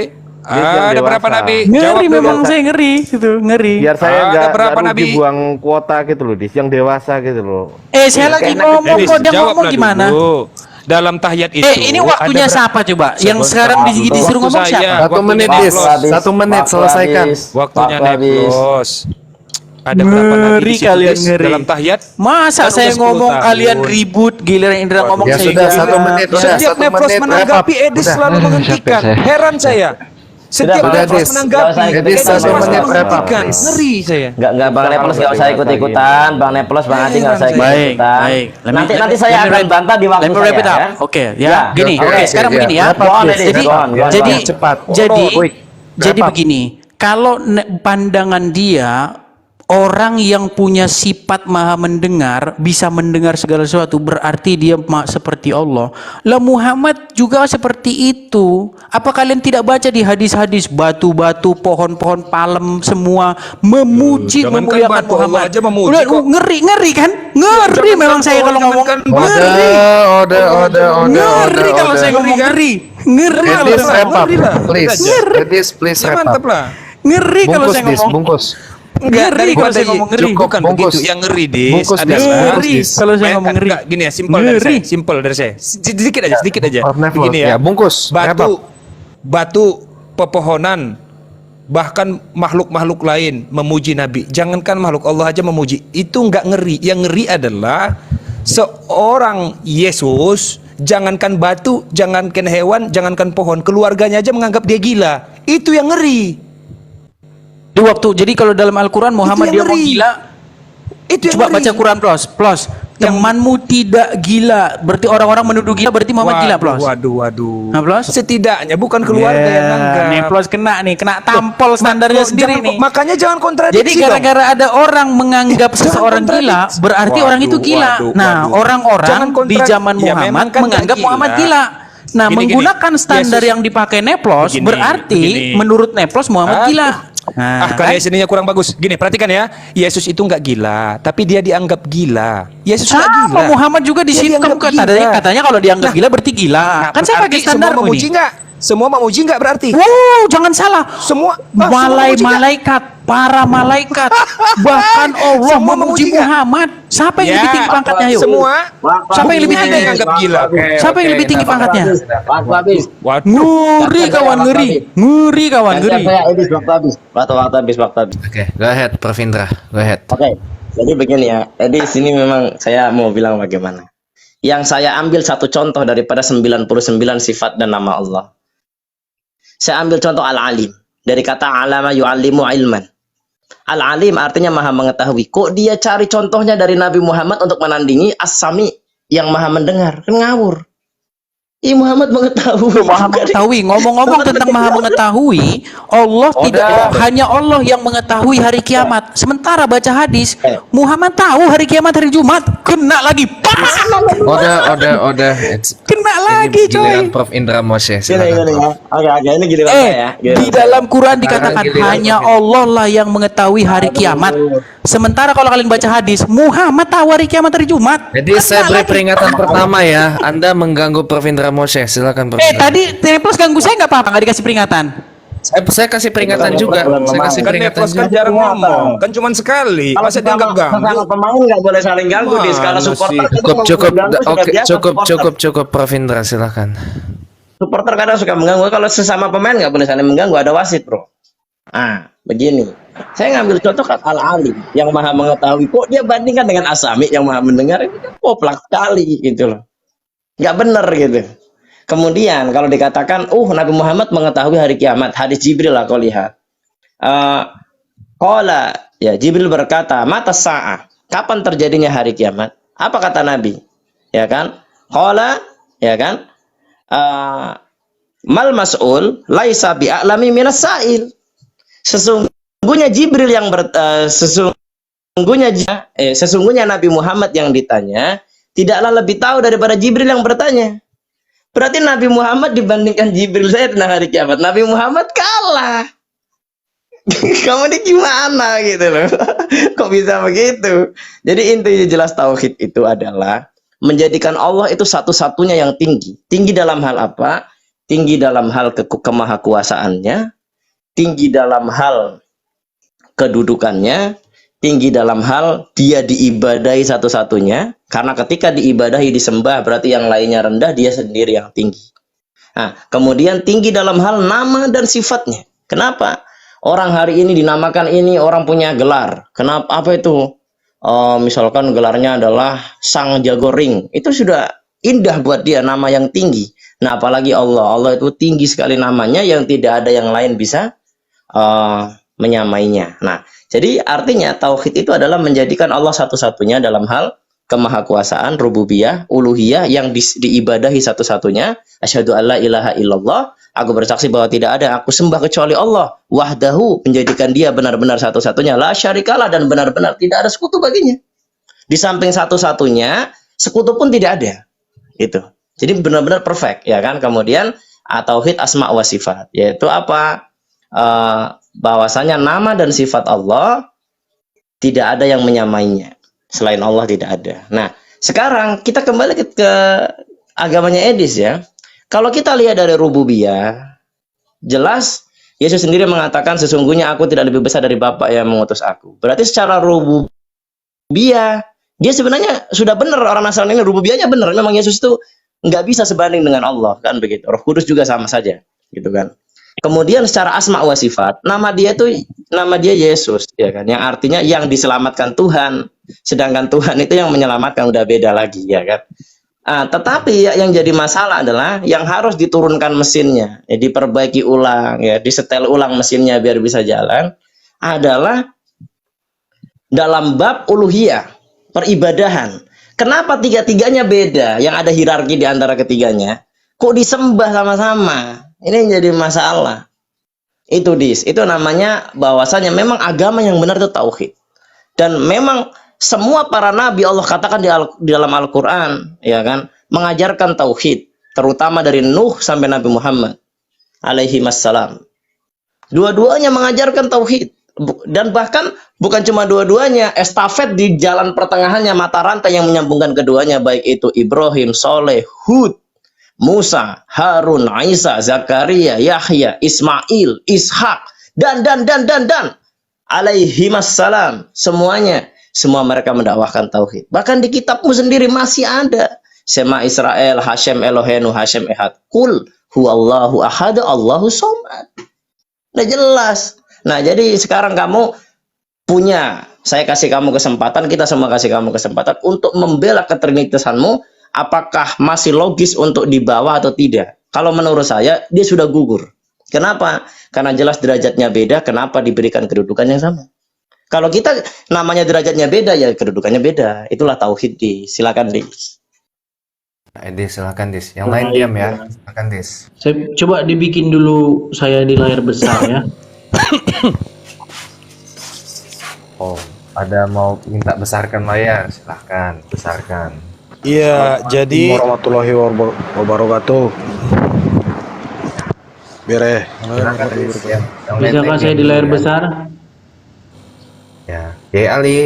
yang Ada dewasa. berapa nabi? Ngeri Jawab dulu. memang saya ngeri itu, ngeri. Biar saya Ada nggak berapa rugi nabi? buang kuota gitu loh, Dis. Yang dewasa gitu loh. Saya lagi ngomong Edis, kok dia jawablah ngomong gimana? dulu. Dalam tahiyat itu. Ini waktunya ada siapa coba? Yang sekarang disuruh Waktu ngomong saya. siapa? Satu Waktunya menit, Neplos. Dis. 1 menit selesaikan. Waktunya Waktu habis. Neplos. Ada berapa nabi Ngeri di situ, kalian, Dis? ngeri. Dalam tahiyat? Masa Kan saya udah 10 ngomong tahun. kalian ribut, giliran Indra ngomong Ya saya sudah, gila. 1 menit. Udah, Setiap 1 Neplos menit. menanggapi Wrap up. Edis Udah. selalu menghentikan. Capek saya. Heran saya. Setiap Sudah, Neplos Dis. menanggapi Edis, Edis 1 selalu menit wrap up, menghentikan. please. Ngeri saya. Enggak Bang Neplos enggak usah ikut-ikutan. Bang Neplos, Bang Adi enggak usah Baik, ikut-ikutan. baik. Nanti saya akan bantah di waktu Let me wrap it saya up. ya. Oke, Ya, ya. Gini, oke, oke, sekarang ya. begini ya. Wrap up, please. Jadi, Go on, go on. jadi, Cepat. jadi, Quick. jadi Wrap up. begini. Kalau pandangan dia, orang yang punya sifat maha mendengar bisa mendengar segala sesuatu, berarti dia seperti Allah. Lah Muhammad juga seperti itu. Apa kalian tidak baca di hadis-hadis batu-batu, pohon-pohon, palem semua memuji, Jangankan memuliakan batu, Allah Muhammad. aja memuji Udah, kok. ngeri kan? Ngeri memang saya kalau ngomong. Ngeri. Udah. Ngeri kalau saya ngomong ngeri. Ngeri kalau Edis, saya wrap up. Ngeri lah. Please. Edis, please Ya, wrap mantap up. lah. ngeri kalau Bungkus, saya Dis. ngomong. Bungkus. Enggak, Ngeri daripada kalau saya ngomong ngeri. Cukup, bukan bungkus. begitu. Yang ngeri, Dis, Bungkus, Dis. adalah Ngeri kalau saya ngomong ngeri. Enggak, gini ya, simpel dari Ngeri. saya. Simpel dari saya. Sedikit aja. Maaf, Neplos. Begini ya. Ya, bungkus. Wrap up. Batu, pepohonan, bahkan makhluk-makhluk lain memuji Nabi. Jangankan makhluk, Allah aja memuji. Itu enggak ngeri. Yang ngeri adalah seorang Yesus, jangankan batu, jangankan hewan, jangankan pohon, keluarganya aja menganggap dia gila. Itu yang ngeri. Di waktu, jadi kalau dalam Al-Quran Muhammad Itu dia yang mau ngeri. gila, Itu yang coba ngeri. baca Quran plus. Temanmu tidak gila, berarti orang-orang menuduh gila, berarti Muhammad gila plus. Waduh. Nah, plus? Setidaknya bukan keluarga yang nganggap. Nih plus kena tampol standarnya Loh, sendiri jangan- nih. Makanya jangan kontradiksi. Jadi dong. gara-gara ada orang menganggap Jangan seseorang gila, kontradiksi. berarti orang itu gila. Waduh. Nah, Jangan orang-orang di kontradiksi. zaman Ya, Muhammad memang kan menganggap gila. Muhammad gila. Nah, Gini, menggunakan standar Yesus- yang dipakai Neplos, Begini, berarti begini. menurut Neplos Muhammad Aduh. gila. Nah, karena kan? sininya kurang bagus. Gini, perhatikan ya. Yesus itu nggak gila, tapi dia dianggap gila. Yesus nggak Sama gila. Muhammad juga di Dia situ dianggap katanya kalau dianggap Nah, gila berarti gila. Kan saya pakai berarti standar semua memuji ini. nggak? Semua memuji nggak berarti? Wow, jangan salah. Semua semua memuji nggak? Malaikat, para malaikat, bahkan Allah Semua memuji memuji nggak? Muhammad. Siapa yang lebih tinggi pangkatnya? Yuk. Semua. Siapa yang lebih Ada tinggi? yang anggap gila. Siapa yang lebih tinggi pangkatnya? Waktu habis. Waduh. Ngeri kawan, ngeri. Ngeri kawan, ngeri. Saya Edis, waktu habis. Waktu habis. Oke, go ahead, Prof Indra. Go ahead. Oke. Jadi begini ya. Edis, ini memang saya mau bilang bagaimana. yang saya ambil satu contoh daripada 99 sifat dan nama Allah. Saya ambil contoh Al-Alim. Dari kata alama yu'allimu ilman. Al-Alim artinya maha mengetahui. Kok dia cari contohnya dari Nabi Muhammad untuk menandingi As-Sami yang maha mendengar? Kan ngawur. Muhammad mengetahui. Maha mengetahui. Ngomong-ngomong tentang maha mengetahui, Allah tidak hanya Allah yang mengetahui hari kiamat. Sementara baca hadis, Muhammad tahu hari kiamat hari Jumat. Kena lagi. Udah. Kena lagi, Giliran coy. Prof Indra Moshe. Gini ya. Oke, ini gini ya. Di dalam Quran dikatakan Giliran hanya Allah lah yang mengetahui hari kiamat. Sementara kalau kalian baca hadis, Muhammad tahu hari kiamat hari Jumat. Jadi saya beri peringatan pertama ya. Anda mengganggu Prof Indra Moshe. Silakan Prof. Tadi Templos ganggu saya nggak apa-apa, nggak dikasih peringatan. Saya kasih peringatan juga. Saya kasih Kan peringatan Nepos kan juga. jarang ngomong, kan cuma sekali. Masa dia nggak ganggu? Sesama pemain nggak boleh saling ganggu di skala Mana supporter. sih? kita Cukup. mengganggu sudah Oke, biasa, supporter. cukup Prof Indra, silakan. Supporter kadang suka mengganggu. Kalau sesama pemain nggak boleh saling mengganggu. Ada wasit, bro. Begini. Saya ngambil contoh kan Al-Alim yang maha mengetahui. Kok dia bandingkan dengan As-Sami yang maha mendengar? Ini kan poplak sekali gitu loh. Nggak benar gitu. Kemudian kalau dikatakan, Nabi Muhammad mengetahui hari kiamat. Hadis Jibril lah kau lihat. Qala, ya Jibril berkata, mata sa'ah. Kapan terjadinya hari kiamat? Apa kata Nabi? Ya kan? Qala, ya kan? Mal mas'ul laisa bi'a'lami minas sa'il. Sesungguhnya Jibril yang sesungguhnya Nabi Muhammad yang ditanya tidaklah lebih tahu daripada Jibril yang bertanya. Berarti Nabi Muhammad dibandingkan Jibril saya tentang hari kiamat, Nabi Muhammad kalah. Kamu ini gimana gitu loh? Kok bisa begitu? Jadi intinya jelas tauhid itu adalah menjadikan Allah itu satu-satunya yang tinggi. Tinggi dalam hal apa? Tinggi dalam hal kemahakuasaannya, tinggi dalam hal kedudukannya, tinggi dalam hal dia diibadahi satu-satunya. Karena ketika diibadahi, disembah, berarti yang lainnya rendah, dia sendiri yang tinggi. Nah, kemudian tinggi dalam hal nama dan sifatnya. Kenapa? Orang hari ini dinamakan ini, orang punya gelar. Kenapa? Apa itu? Misalkan gelarnya adalah Sang Jago Ring. Itu sudah indah buat dia, nama yang tinggi. Nah, apalagi Allah. Allah itu tinggi sekali namanya yang tidak ada yang lain bisa menyamainya. Nah, jadi artinya tauhid itu adalah menjadikan Allah satu-satunya dalam hal kemahakuasaan, rububiyah, uluhiyah yang diibadahi satu-satunya. Asyhadu alla ilaha illallah, aku bersaksi bahwa tidak ada aku sembah kecuali Allah. Wahdahu, menjadikan dia benar-benar satu-satunya. La syarikalah, dan benar-benar tidak ada sekutu baginya. Di samping satu-satunya, sekutu pun tidak ada. Itu. Jadi benar-benar perfect, ya kan? Kemudian tauhid asma wa sifat, yaitu apa? Bahwasanya nama dan sifat Allah tidak ada yang menyamainya. Selain Allah tidak ada. Nah, sekarang kita kembali ke agamanya Edis ya. Kalau kita lihat dari rububiyah, jelas Yesus sendiri mengatakan sesungguhnya aku tidak lebih besar dari Bapa yang mengutus aku. Berarti secara rububiyah, dia sebenarnya sudah benar orang Nasrani ini rububiyahnya benar. Memang Yesus itu nggak bisa sebanding dengan Allah, kan begitu. Roh Kudus juga sama saja, gitu kan. Kemudian secara asma wa sifat, nama dia Yesus, ya kan, yang artinya yang diselamatkan Tuhan, sedangkan Tuhan itu yang menyelamatkan, udah beda lagi, ya kan. Tetapi yang jadi masalah adalah yang harus diturunkan mesinnya, ya, diperbaiki ulang, ya, disetel ulang mesinnya biar bisa jalan, adalah dalam bab uluhiyah, peribadahan. Kenapa tiga-tiganya beda? Yang ada hierarki di antara ketiganya, kok disembah sama-sama? Ini yang jadi masalah. Itu namanya bahwasanya memang agama yang benar itu tauhid. Dan memang semua para nabi Allah katakan di dalam Al-Qur'an, ya kan, mengajarkan tauhid, terutama dari Nuh sampai Nabi Muhammad alaihi wassalam. Dua-duanya mengajarkan tauhid. Dan bahkan bukan cuma dua-duanya, estafet di jalan pertengahannya, mata rantai yang menyambungkan keduanya, baik itu Ibrahim, Soleh, Hud, Musa, Harun, Isa, Zakaria, Yahya, Ismail, Ishak, dan alaihi wassalam, semua mereka mendakwahkan tauhid. Bahkan di kitabmu sendiri masih ada Sema Israel, Hashem Elohenu, Hashem Ehad, Kul huwallahu ahad, Allahu somad. Nah, jelas. Nah, jadi sekarang kamu saya kasih kamu kesempatan, kita semua kasih kamu kesempatan untuk membela ketrinitasanmu apakah masih logis untuk dibawa atau tidak? Kalau menurut saya, dia sudah gugur. Kenapa? Karena jelas derajatnya beda, kenapa diberikan kedudukan yang sama? Kalau kita namanya derajatnya beda, ya kedudukannya beda. Itulah tauhid, silakan, Dis. Dis, silakan Dis. Yang lain diam ya. Silakan Dis. Saya coba dibikin dulu saya di layar besar ya. Oh, ada mau minta besarkan layar? Silahkan, besarkan. Iya, jadi warahmatullahi wabarakatuh. Bere. Silakan Dis. Yang lain Bisakah saya diam di layar dulu ya. besar? Ya, Yai Ali.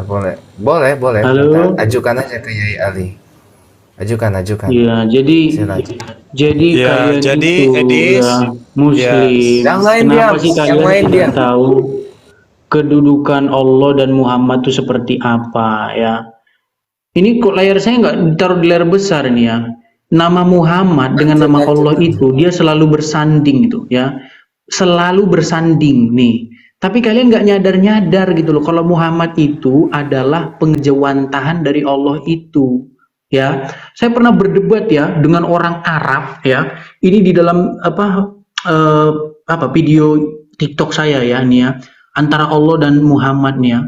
Boleh. Halo? Kita ajukan aja ke Yai Ali. Ajukan. Iya, Silakan. jadi Ya, kalian jadi, itu Edis, ya Muslim. Yang lain Kenapa diam, sih yang kalian lain tidak diam. tahu kedudukan Allah dan Muhammad itu seperti apa ya? Ini kok layar saya nggak ditaruh di layar besar ini ya? Nama Muhammad dengan nama Allah itu dia selalu bersanding itu ya, selalu bersanding nih. Tapi kalian nggak nyadar gitu loh, kalau Muhammad itu adalah pengejawantahan dari Allah itu. Ya, saya pernah berdebat ya dengan orang Arab ya. Ini di dalam video TikTok saya ya nih ya, antara Allah dan Muhammad nih ya.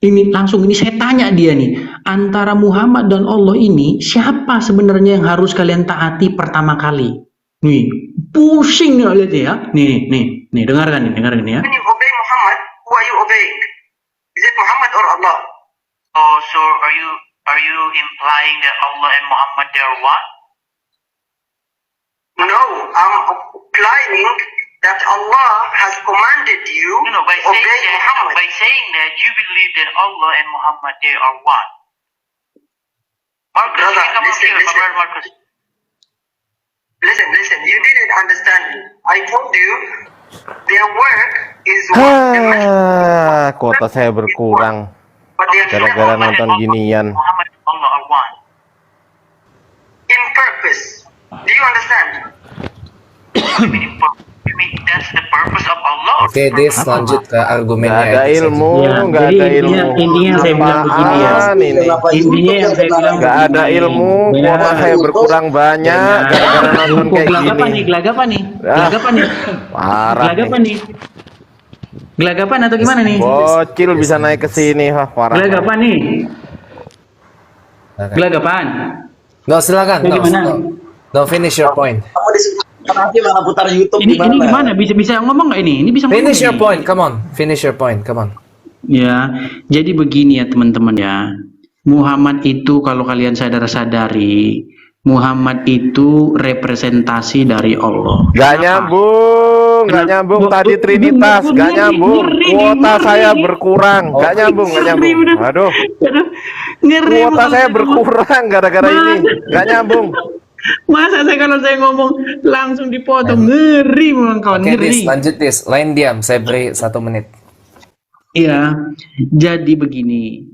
Ini langsung ini saya tanya dia nih, antara Muhammad dan Allah ini siapa sebenarnya yang harus kalian taati pertama kali? Nih, pusing nih lihat ya. Nih, dengarkan nih ya. When you obey Muhammad, who are you obeying? Is it Muhammad or Allah? Oh, so are you implying that Allah and Muhammad they are one? No, I'm implying that Allah has commanded you by saying that you believe that Allah and Muhammad they are one. Marcus, brother, listen, you didn't understand me. I told you their work is one. Kuota saya berkurang gara-gara nonton ginian. Muhammad and Allah are one. In purpose. Do you understand? You mean that's the purpose of Allah? Oke, Dis, lanjut ke argumennya. Nggak ada Dis aja. ilmu, Ya, nggak jadi ada ilmu. intinya saya bilang begini ya. Apaan ini? Intinya yang saya bilang Nggak ada begini. ilmu, Ya. kuota saya berkurang banyak gara-gara nonton kayak Gelagapan gini. nih, gelagapan nih. Parah Gelagapan nih. nih. Gelagapan atau gimana nih? Bocil bisa naik ke sini, wah parah. Gelagapan nih. Silakan. Gelagapan. No, silakan. Bagaimana? No, finish your point. Nanti malah putar YouTube Ini gimana? Bisa ngomong nggak ini? Ini bisa ngomong Finish your ini? point. Come on. Finish your point. Come on. Ya, jadi begini ya teman-teman ya. Muhammad itu kalau kalian sadari, Muhammad itu representasi dari Allah. Gak nyambung, gak nyambung tadi Trinitas, gak nyambung. Kuota saya berkurang, gak nyambung. Aduh, Ngeri kuota saya berkurang gara-gara ini, gak nyambung. Masa saya kalau saya ngomong langsung dipotong, ngeri memang kawan, Oke, ngeri. Dis, lanjut Dis. Lain diam. Saya beri 1 menit. Iya, jadi begini,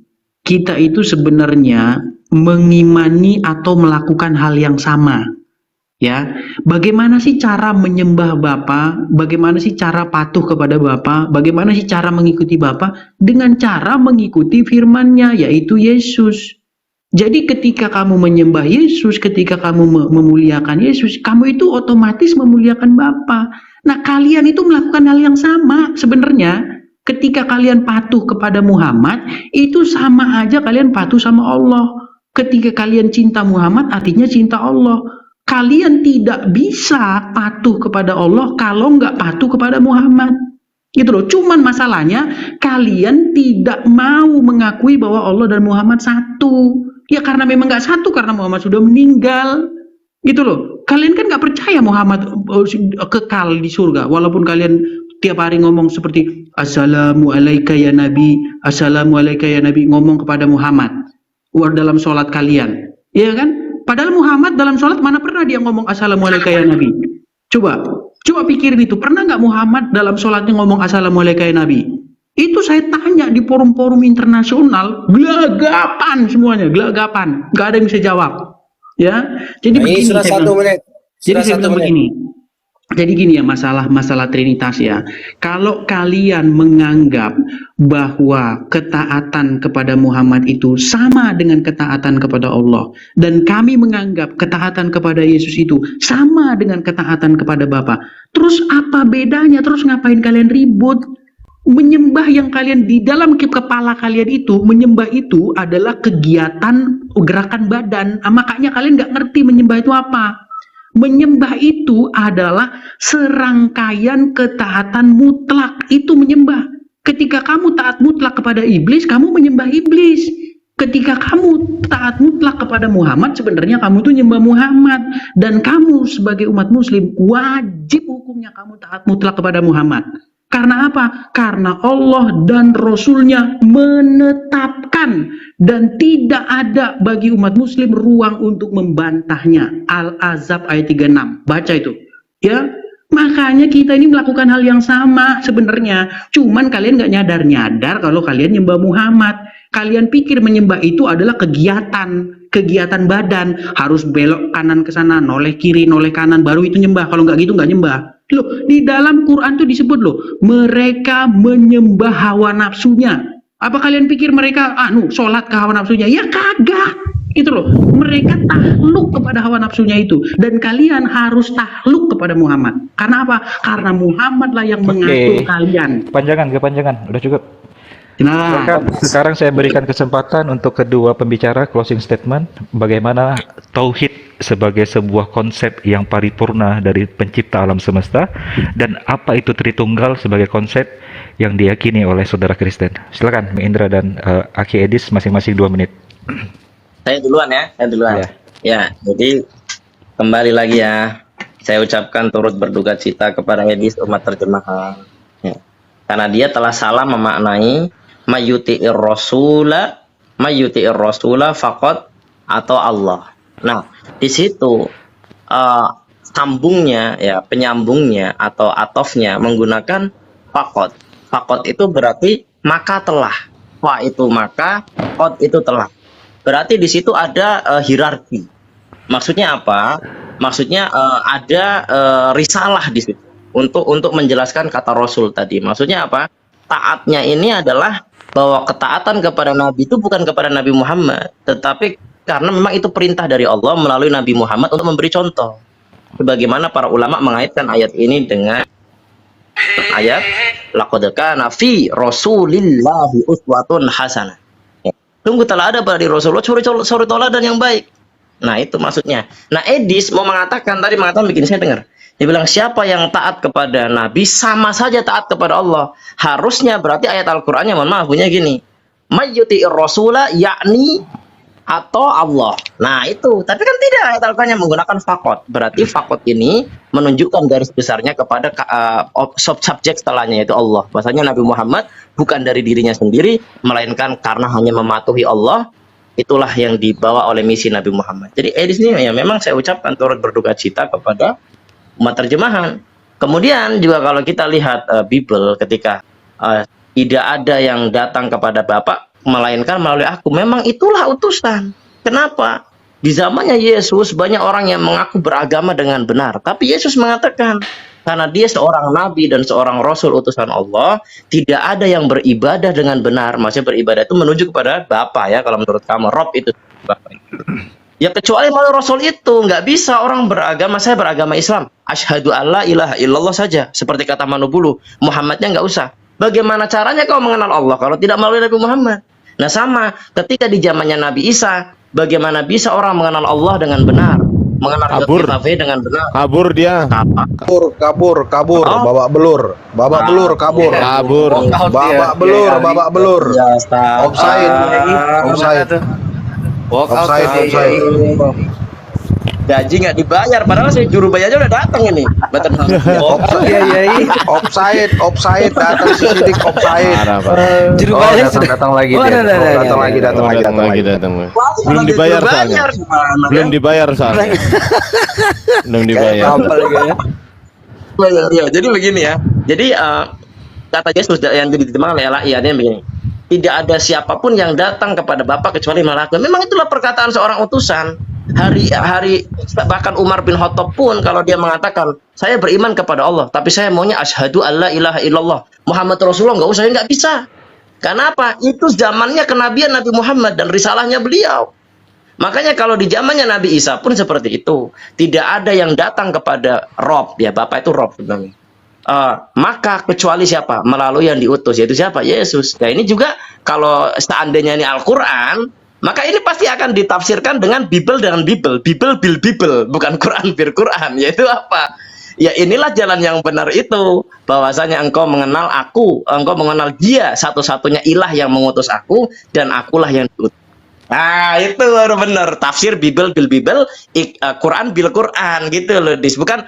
kita itu sebenarnya mengimani atau melakukan hal yang sama. Ya, bagaimana sih cara menyembah Bapa? Bagaimana sih cara patuh kepada Bapa? Bagaimana sih cara mengikuti Bapa? Dengan cara mengikuti firman-Nya, yaitu Yesus. Jadi ketika kamu menyembah Yesus, ketika kamu memuliakan Yesus, kamu itu otomatis memuliakan Bapa. Nah, kalian itu melakukan hal yang sama sebenarnya. Ketika kalian patuh kepada Muhammad, itu sama aja kalian patuh sama Allah. Ketika kalian cinta Muhammad, artinya cinta Allah. Kalian tidak bisa patuh kepada Allah kalau nggak patuh kepada Muhammad. Gitu loh. Cuman masalahnya, kalian tidak mau mengakui bahwa Allah dan Muhammad satu. Ya karena memang nggak satu, karena Muhammad sudah meninggal. Gitu loh. Kalian kan nggak percaya Muhammad kekal di surga. Walaupun kalian tiap hari ngomong seperti Assalamualaikum ya Nabi, Assalamualaikum ya Nabi, ngomong kepada Muhammad dalam sholat kalian. Iya kan? Padahal Muhammad dalam sholat mana pernah dia ngomong Assalamualaikum ya Nabi? Coba pikirin itu. Pernah nggak Muhammad dalam sholatnya ngomong Assalamualaikum ya Nabi? Itu saya tanya di forum-forum internasional, gelagapan semuanya, gelagapan. Nggak ada yang bisa jawab. Ya, jadi begini. Sudah saya 1 bilang- menit. Jadi saya bilang begini, Jadi gini ya, masalah Trinitas ya. Kalau kalian menganggap bahwa ketaatan kepada Muhammad itu sama dengan ketaatan kepada Allah, dan kami menganggap ketaatan kepada Yesus itu sama dengan ketaatan kepada Bapa, terus apa bedanya? Terus ngapain kalian ribut? Menyembah yang kalian di dalam kepala kalian itu, menyembah itu adalah kegiatan gerakan badan. Makanya kalian nggak ngerti menyembah itu apa. Menyembah itu adalah serangkaian ketaatan mutlak, itu menyembah. Ketika kamu taat mutlak kepada iblis, kamu menyembah iblis. Ketika kamu taat mutlak kepada Muhammad, sebenarnya kamu tuh nyembah Muhammad. Dan kamu sebagai umat muslim, wajib hukumnya kamu taat mutlak kepada Muhammad. Karena apa? Karena Allah dan Rasulnya menetapkan, dan tidak ada bagi umat muslim ruang untuk membantahnya. Al-Ahzab ayat 36. Baca itu. Ya, makanya kita ini melakukan hal yang sama sebenarnya. Cuman kalian nggak nyadar-nyadar kalau kalian nyembah Muhammad. Kalian pikir menyembah itu adalah kegiatan badan. Harus belok kanan ke sana, noleh kiri, noleh kanan, baru itu nyembah. Kalau nggak gitu nggak nyembah. Loh, di dalam Quran tuh disebut loh, mereka menyembah hawa nafsunya. Apa kalian pikir mereka sholat ke hawa nafsunya? Ya kagak. Gitu loh. Mereka takluk kepada hawa nafsunya itu, dan kalian harus takluk kepada Muhammad. Karena apa? Karena Muhammad lah yang mengatur kalian. Kepanjangan, udah cukup. Nah, Sekarang saya berikan kesempatan untuk kedua pembicara closing statement bagaimana tauhid sebagai sebuah konsep yang paripurna dari pencipta alam semesta, dan apa itu Tritunggal sebagai konsep yang diyakini oleh saudara Kristen. Silakan Mbak Indra dan Aki Edis masing-masing 2 menit. Saya duluan ya, Ya, jadi kembali lagi ya, saya ucapkan turut berduka cita kepada Edis umat terjemahan. Ya. Karena dia telah salah memaknai mayyuti'ir rasula faqat atau Allah. Nah, di situ sambungnya ya, penyambungnya atau atofnya menggunakan faqat. Faqat itu berarti maka telah. Fa itu maka, qad itu telah. Berarti di situ ada hierarki. Maksudnya apa? Maksudnya ada risalah di situ untuk menjelaskan kata Rasul tadi. Maksudnya apa? Taatnya ini adalah bahwa ketaatan kepada Nabi itu bukan kepada Nabi Muhammad, tetapi karena memang itu perintah dari Allah melalui Nabi Muhammad untuk memberi contoh. Sebagaimana para ulama mengaitkan ayat ini dengan ayat laqad kana fi rasulillahi uswatun hasanah. Sungguh telah ada pada Rasulullah suri teladan yang baik. Nah, itu maksudnya. Nah, Edis mengatakan bikin saya dengar. Dia bilang siapa yang taat kepada Nabi sama saja taat kepada Allah. Harusnya berarti ayat Al-Qur'annya mohon maaf bunyinya gini. Mayyuti'ir rasula yakni atau Allah. Nah, itu. Tapi kan tidak, ayat Al-Qur'annya menggunakan faqat. Berarti faqat ini menunjukkan garis besarnya kepada subjek setelahnya, yaitu Allah. Bahasanya Nabi Muhammad bukan dari dirinya sendiri, melainkan karena hanya mematuhi Allah. Itulah yang dibawa oleh misi Nabi Muhammad. Jadi di sini ya memang saya ucapkan turut berduka cita kepada umat terjemahan. Kemudian juga kalau kita lihat Bible ketika tidak ada yang datang kepada Bapa melainkan melalui aku. Memang itulah utusan. Kenapa? Di zamannya Yesus banyak orang yang mengaku beragama dengan benar, tapi Yesus mengatakan karena dia seorang nabi dan seorang rasul utusan Allah, tidak ada yang beribadah dengan benar. Maksudnya beribadah itu menuju kepada Bapa ya, kalau menurut kamu Rob itu Bapa. Ya kecuali melalui Rasul itu nggak bisa orang beragama. Saya beragama Islam, asyhadu alla ilaha illallah saja, seperti kata Manubulu. Muhammadnya nggak usah. Bagaimana caranya kau mengenal Allah kalau tidak melalui Nabi Muhammad? Nah sama, ketika di zamannya Nabi Isa, bagaimana bisa orang mengenal Allah dengan benar, mengenal Yahweh dengan benar? Kabur dia. Kabur. Oh. Babak belur, kabur. Babak belur. Ya, Offside. Gaji nggak dibayar, padahal saya juru bayarnya udah datang ini. Offside, datang sidik offside. Juru bayar sudah Datang lagi. Belum dibayar soalnya. Belum dibayar. Ya, jadi begini ya. Jadi kata Yesus yang diterima oleh Allah ianya begini. Tidak ada siapapun yang datang kepada Bapa kecuali melalui. Memang itulah perkataan seorang utusan. Bahkan Umar bin Khattab pun kalau dia mengatakan saya beriman kepada Allah, tapi saya maunya asyhadu alla ilaha illallah Muhammad Rasulullah, saya nggak bisa. Karena apa? Itu zamannya kenabian Nabi Muhammad dan risalahnya beliau. Makanya kalau di zamannya Nabi Isa pun seperti itu. Tidak ada yang datang kepada Rob, ya Bapak itu Rob sebenarnya. Maka kecuali siapa? Melalui yang diutus, yaitu siapa? Yesus. Nah ini juga kalau seandainya ini Al-Quran, maka ini pasti akan ditafsirkan dengan Bible dengan Bible. Bible bil Bible, bukan Quran bil Quran. Yaitu apa? Ya inilah jalan yang benar itu. Bahwasanya engkau mengenal aku, engkau mengenal dia satu-satunya ilah yang mengutus aku, dan akulah yang diutus. Nah itu baru benar tafsir Bible bil Bible, Quran bil Quran gitu loh Dis. Bukan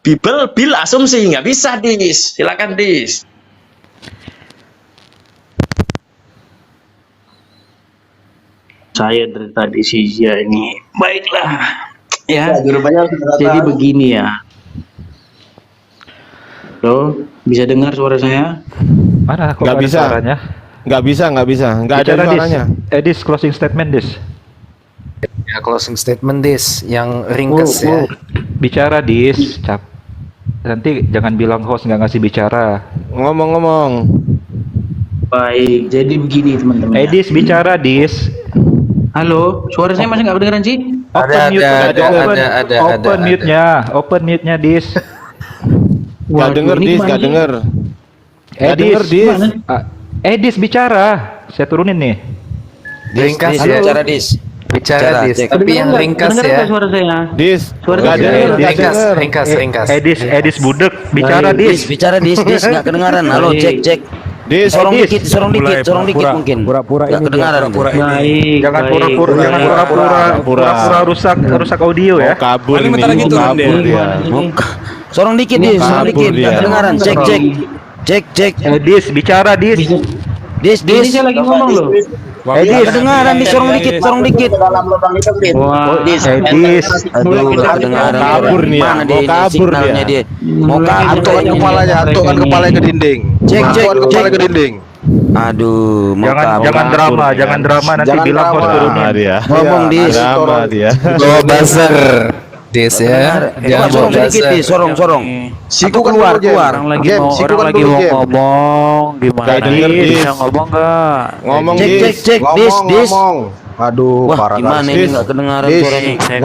Bible bil asumsi, nggak bisa Dis. Silakan Dis. Saya dari tadi sih ya ini. Baiklah. Ya. Jadi begini ya. Halo, bisa dengar suara saya? Mana kok Nggak ada bisa. suaranya? Nggak bisa, nggak ada Bicara, suaranya. Dis, closing statement Dis. Ya, closing statement Dis yang ringkas ya. Bicara Dis, nanti jangan bilang host nggak ngasih bicara. Ngomong-ngomong. Baik, jadi begini teman-teman. Dis bicara Dis. Halo, suara saya masih nggak kedengeran sih? Open mute-nya Dis. Nggak denger ini Dis, gimana nggak sih? denger. Nggak denger Dis. Dis bicara. Saya turunin nih. Ringkas ya. Bicara Dis. Bicara Dis. Tapi Kedengeran yang nggak? ringkas Kedengeran ya. nggak suara saya? Dis, Suara nggak saya denger, nggak Ringkas, denger. ringkas. Edis budek bicara Dis. Bicara Dis nggak kedengaran. Halo, cek. Dis, Sorong Dis. dikit mungkin. Pura-pura Nggak ini kedengaran. Baik, Jangan baik. pura-pura rusak audio mau ya. kabur Paling ini, bentar lagi mau turun kabur dia. dia. Sorong dikit Dis, sorong dikit. dia. Nggak kedengaran. Cek. Dis bicara Dis. Dis. Ini saya lagi ngomong loh. Nggak kedengaran Dis, sorong dikit. Wah, Dis. Aduh, nggak kedengaran. Kabur nih ya, Mana mau dia ini kabur signalnya dia. Mau kabur. Hantukan kepalanya, hantukan kepalanya ke dinding. Hantukan kepala ke dinding. Aduh, mau kabur. Jangan drama nanti Jangan bilang host drama. turunin. Dia. Ngomong Dis. Drama dia. Bawa buzzer. Dis ya. Jangan bawa Sorong dikit buzzer. Dis, sorong. Siku Atau kan keluar. orang lagi Game, mau siku kan orang lagi dulu, mau Game. ngomong gimana? Nggak denger, Dis, Dis. bisa ngomong nggak? Ngomong Cek, Dis. Dis. ngomong. Aduh, Wah, parah gimana kali. ini nggak kedengaran Dis. suaranya? Saya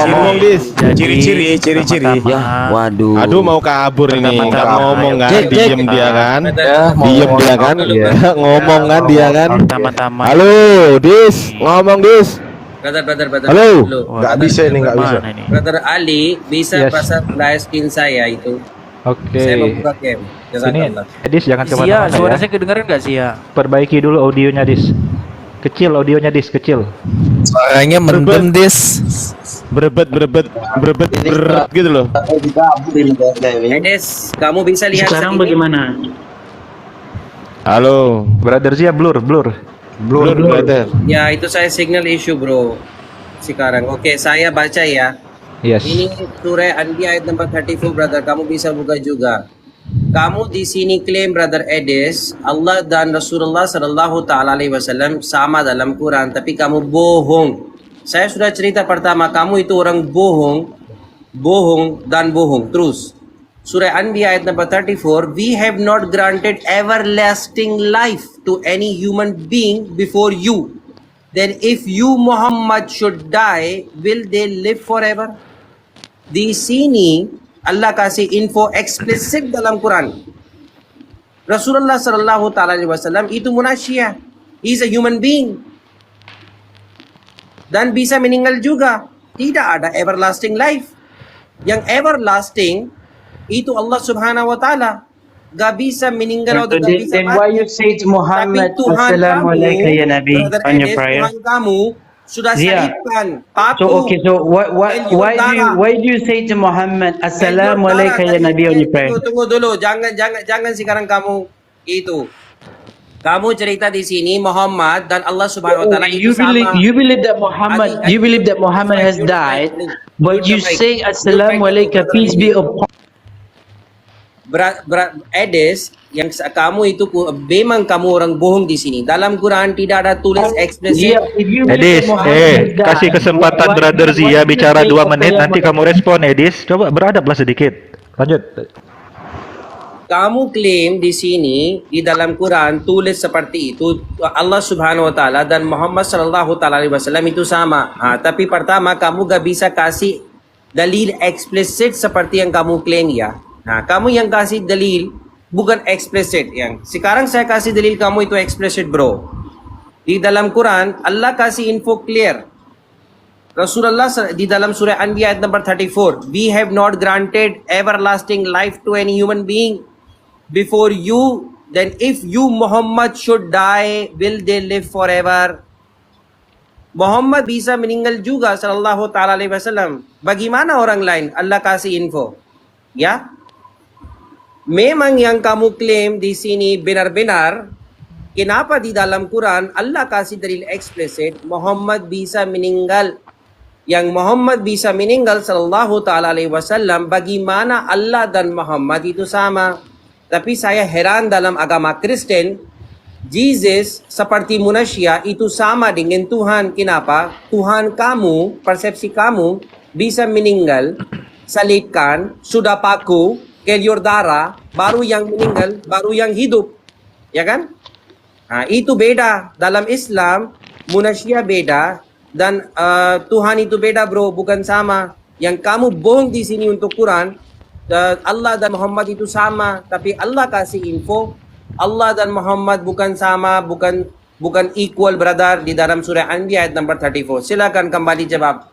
Ngomong Dis. Jadi, Ciri-ciri. Ya, waduh. Aduh mau kabur ini, nggak ngomong kan, Cek. diem dia kan, mau diem dia kan, ngomong kan dia kan. Pertama-tama. Halo, Dis, ngomong Dis. Brother. Halo. Nggak bisa ini, nggak bisa. Mana ini? Brother Ali, bisa Yes. pasang live screen saya itu. Oke. Saya mau buka game. Ini Jazakallah. Dis jangan Sia, kemana-mana suara ya. saya kedengeran nggak Sia? Perbaiki dulu audionya Dis. Kecil audionya Dis, kecil. Suaranya mendem Dis. Berebet gitu loh. Edes, kamu bisa lihat Sekarang segini? bagaimana? Halo, Brother Zia blur. blur brother. Ya, itu saya signal issue, bro. Sekarang. Oke, saya baca ya. Yes. Ini surah Anbiya ayat nomor 34, brother. Kamu bisa buka juga. Kamu di sini klaim, brother Edes, Allah dan Rasulullah Sallallahu Taala Alaihi Wasallam sama dalam Quran, tapi kamu bohong. Saya sudah cerita pertama, kamu itu orang bohong terus. Surah Anbiya ayat number 34, we have not granted everlasting life to any human being before you. Then if you Muhammad should die, will they live forever? Di sini Allah kasih info eksplisit dalam Quran. Rasulullah sallallahu taala alaihi wasallam itu manusia. He is a human being. Dan bisa meninggal juga. Tidak ada everlasting life. Yang everlasting itu Allah Subhanahu wa taala. Gak bisa meninggal atau gak bisa Then why you say to Muhammad, Assalamualaikum ya Nabi, on your prayer? Tuhan kamu sudah Yeah. salibkan patung. So okay, so why do you say to Muhammad, Assalamualaikum ya Nabi, on your prayer? Tunggu dulu, jangan sekarang kamu itu. Kamu cerita di sini Muhammad dan Allah Subhanahu wa taala itu sama. You believe that Muhammad has died, but you say Assalamualaikum, peace be upon. Edis, yang kamu itu memang kamu orang bohong di sini. Dalam Quran tidak ada tulis eksplisit. Edis, kasih kesempatan Brother Zia bicara 2 menit, nanti kamu respon Edis. Coba beradablah sedikit. Lanjut. Kamu klaim di sini di dalam Quran tulis seperti itu Allah Subhanahu wa taala dan Muhammad sallallahu taala alaihi wasallam itu sama. Tapi pertama kamu gak bisa kasih dalil eksplisit seperti yang kamu klaim ya. Kamu yang kasih dalil bukan eksplisit yang. Sekarang saya kasih dalil kamu itu eksplisit, bro. Di dalam Quran Allah kasih info clear. Rasulullah di dalam surah Anbiya ayat number 34, we have not granted everlasting life to any human being before you, then if you Muhammad should die, will they live forever? Muhammad bisa meninggal juga sallallahu taala alaihi wasallam. Bagaimana orang lain? Allah kasih info. Ya? Memang yang kamu klaim di sini benar-benar. Kenapa di dalam Quran Allah kasih dalil eksplisit Muhammad bisa meninggal? Yang Muhammad bisa meninggal sallallahu taala alaihi wasallam, bagaimana Allah dan Muhammad itu sama? Tapi saya heran dalam agama Kristen, Jesus seperti manusia itu sama dengan Tuhan. Kenapa? Tuhan kamu, persepsi kamu bisa meninggal, salibkan, sudah paku, keluar darah, baru yang meninggal, baru yang hidup. Ya kan? Itu beda. Dalam Islam, manusia beda dan Tuhan itu beda, bro, bukan sama. Yang kamu bohong di sini untuk Quran, Allah dan Muhammad itu sama, tapi Allah kasih info Allah dan Muhammad bukan sama, bukan equal, brother, di dalam surah Anbiya ayat number 34. Silakan kembali jawab.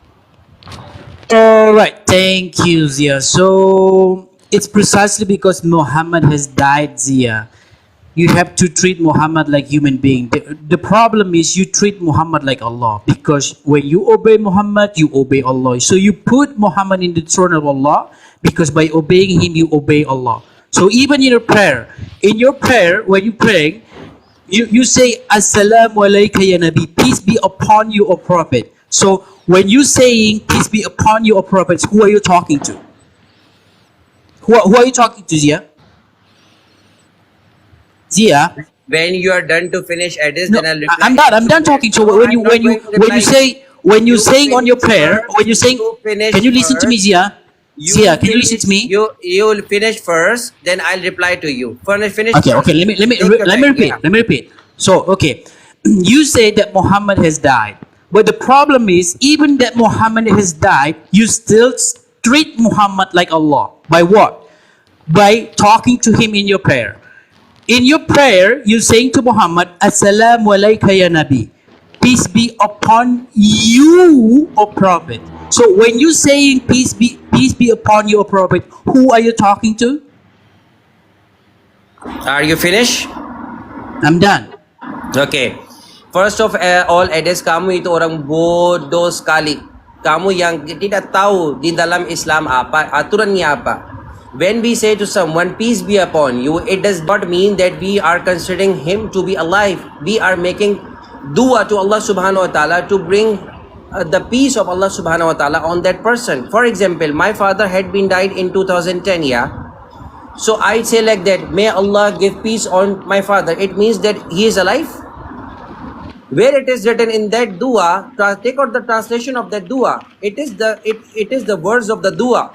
Alright, thank you, Zia. So, it's precisely because Muhammad has died, Zia. You have to treat Muhammad like human being. The problem is you treat Muhammad like Allah, because when you obey Muhammad, you obey Allah. So you put Muhammad in the throne of Allah, because by obeying him, you obey Allah. So even in your prayer, when you pray, you say, Assalamu alayka ya Nabi, peace be upon you, O Prophet. So when you saying, peace be upon you, O Prophet, who are you talking to? Who are you talking to, Zia? Zia? When you are done to finish Edis, No, then I'll reply. I'm done talking. So when you saying on your prayer, when you saying, can you listen to me, Zia? Zia, can you listen to me? You will finish first, then I'll reply to you. Finish Okay, first. let me Take your time, repeat. yeah. Let me repeat. So, okay, you say that Muhammad has died, but the problem is, even that Muhammad has died, you still treat Muhammad like Allah. By what? By talking to him in your prayer. In your prayer, you're saying to Muhammad, Assalamu alayka ya Nabi, peace be upon you, O Prophet. So when you saying peace be upon you, O Prophet, who are you talking to? Are you finished? I'm done. Okay. First of all, Edis, kamu itu orang bodoh sekali. Kamu yang tidak tahu di dalam Islam apa, aturannya apa. When we say to someone, peace be upon you, it does not mean that we are considering him to be alive. We are making dua to Allah subhanahu wa ta'ala to bring the peace of Allah subhanahu wa ta'ala on that person. For example, my father had been died in 2010, yeah? So I say like that, may Allah give peace on my father. It means that he is alive. Where it is written in that dua, take out the translation of that dua. It is the words of the dua.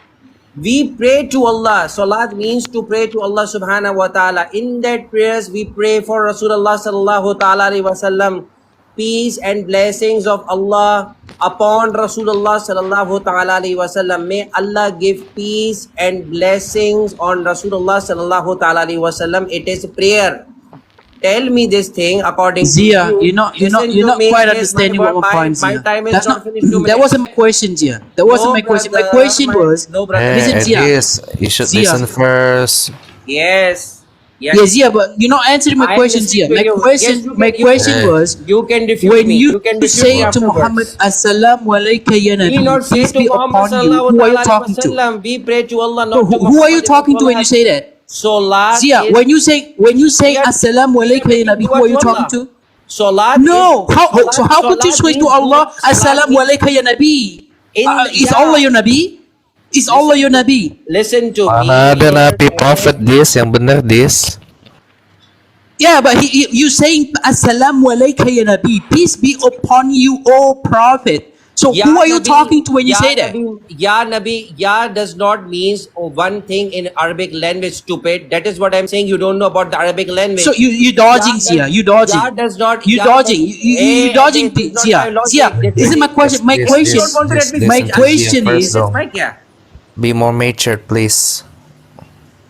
We pray to Allah. Salat means to pray to Allah subhanahu wa ta'ala. In that prayers, we pray for Rasulullah sallallahu ta'ala alaihi wasallam. Peace and blessings of Allah upon Rasulullah sallallahu ta'ala alaihi wasallam. May Allah give peace and blessings on Rasulullah sallallahu ta'ala alaihi wasallam. It is prayer. Tell me this thing according Zia, to you. you're not quite understanding what my point is. My time is That's not not. finished. 2 That minutes. wasn't my question, Zia. That wasn't my question. My brother, question was, no, brother. listen, Zia. You should Zia. listen first. Yes. Yes. Yeah, Zia, but you're not answering my I question, Zia. listen to My you. question, Yes, you my can- question you- was, You can refute when me. you can refute say me to afterwards. Muhammad, Assalamu alayka ya We Nabi, not say peace to be Muhammad upon you, who are you talking to? wasallam. We pray to Allah, So not to who are you Muhammad talking to when you say that? Salat Zia, is- when you say We are- Assalamu alayka ya Nabi, who are you talking to? Salat No, is- so how could you salat say to means- Allah, salat Assalamu means- alayka ya Nabi? In- Is yeah. Allah your Nabi? Is Allah your Nabi? Listen to Mana ada me. nabi prophet this yang benar this. Yeah, but you saying Assalamu alaikum ya Nabi, peace be upon you, O Prophet. So Ya who are you Nabi, talking to when you Ya say that? Nabi, Ya Nabi, Ya does not means one thing in Arabic language, stupid. That is what I'm saying. You don't know about the Arabic language. So you dodging, Ya Zia. You dodging. Ya does not. You Ya dodging. does- You dodging, this is not Zia. my logic. Zia, This this is my question. My This- question. this- don't want to let me this- My listen to question Zia is, first, though. Mike, yeah. Be more mature, please.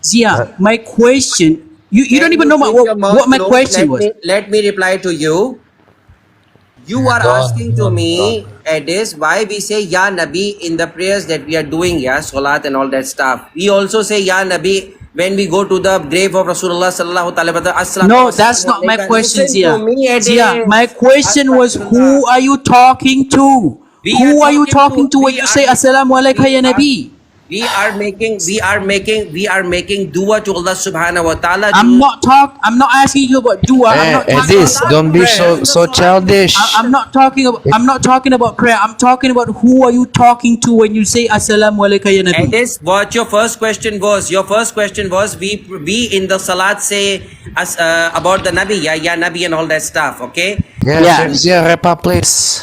Zia. My question. You don't Can even know keep your mouth what my closed? question was. Let me reply to you. You are asking to me, Edis, why we say Ya Nabi in the prayers that we are doing, yeah, Salat and all that stuff. We also say Ya Nabi when we go to the grave of Rasulullah sallallahu alaihi wasallam. No, that's not my question, Zia. Listen to me, Edis. Zia, my question was, who are you talking to? We Who are you talking talking to when we you are- say Assalamu alaikum ya we are- Nabi? We are making dua to Allah subhanahu wa ta'ala. I'm not asking you about dua. I'm not talking Edis, about don't be prayer. so childish. I'm not talking about prayer. I'm talking about who are you talking to when you say Assalamu alaikum ya Nabi? Edis, what your first question was? Your first question was we in the salat say about the Nabi, ya Nabi and all that stuff. Okay. Yeah. Zia, wrap up, please.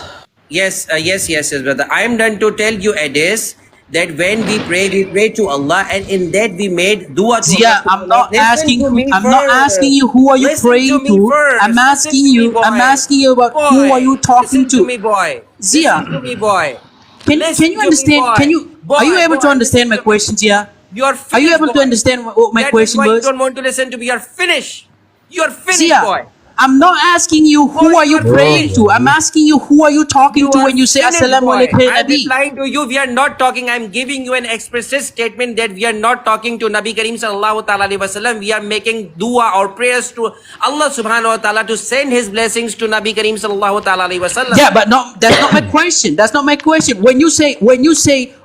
Yes, brother. I am done to tell you, Edis, that when we pray to Allah, and in that we made dua to Zia, Allah. I'm not Listen asking. to me I'm not first. asking you who are you Listen praying me to. first. I'm Listen asking to me, you. boy. I'm asking you about who Boy, are you talking listen to me, boy. Zia, Listen to me, boy. Can Listen you to me, understand? boy. Can you? Are you Boy, able to boy, understand my listen to me. question, Zia? You are Are you finished, able to boy. understand what my That is question why was? you don't want to listen to me. You are finished. You are finished, Zia, boy. I'm not asking you who Boy, are you you are praying to. I'm asking you who are you talking to are when you say finished, Assalamu boy. alaikum ya I'm Nabi? replying to you. We are not talking. I'm giving you an explicit statement that we are not talking to Nabi Kareem sallallahu ta'ala alaihi wasallam. We are making dua or prayers to Allah subhanahu wa ta'ala to send his blessings to Nabi Kareem sallallahu ta'ala alaihi wasallam. Yeah, but that's not my question. That's not my question. When you say,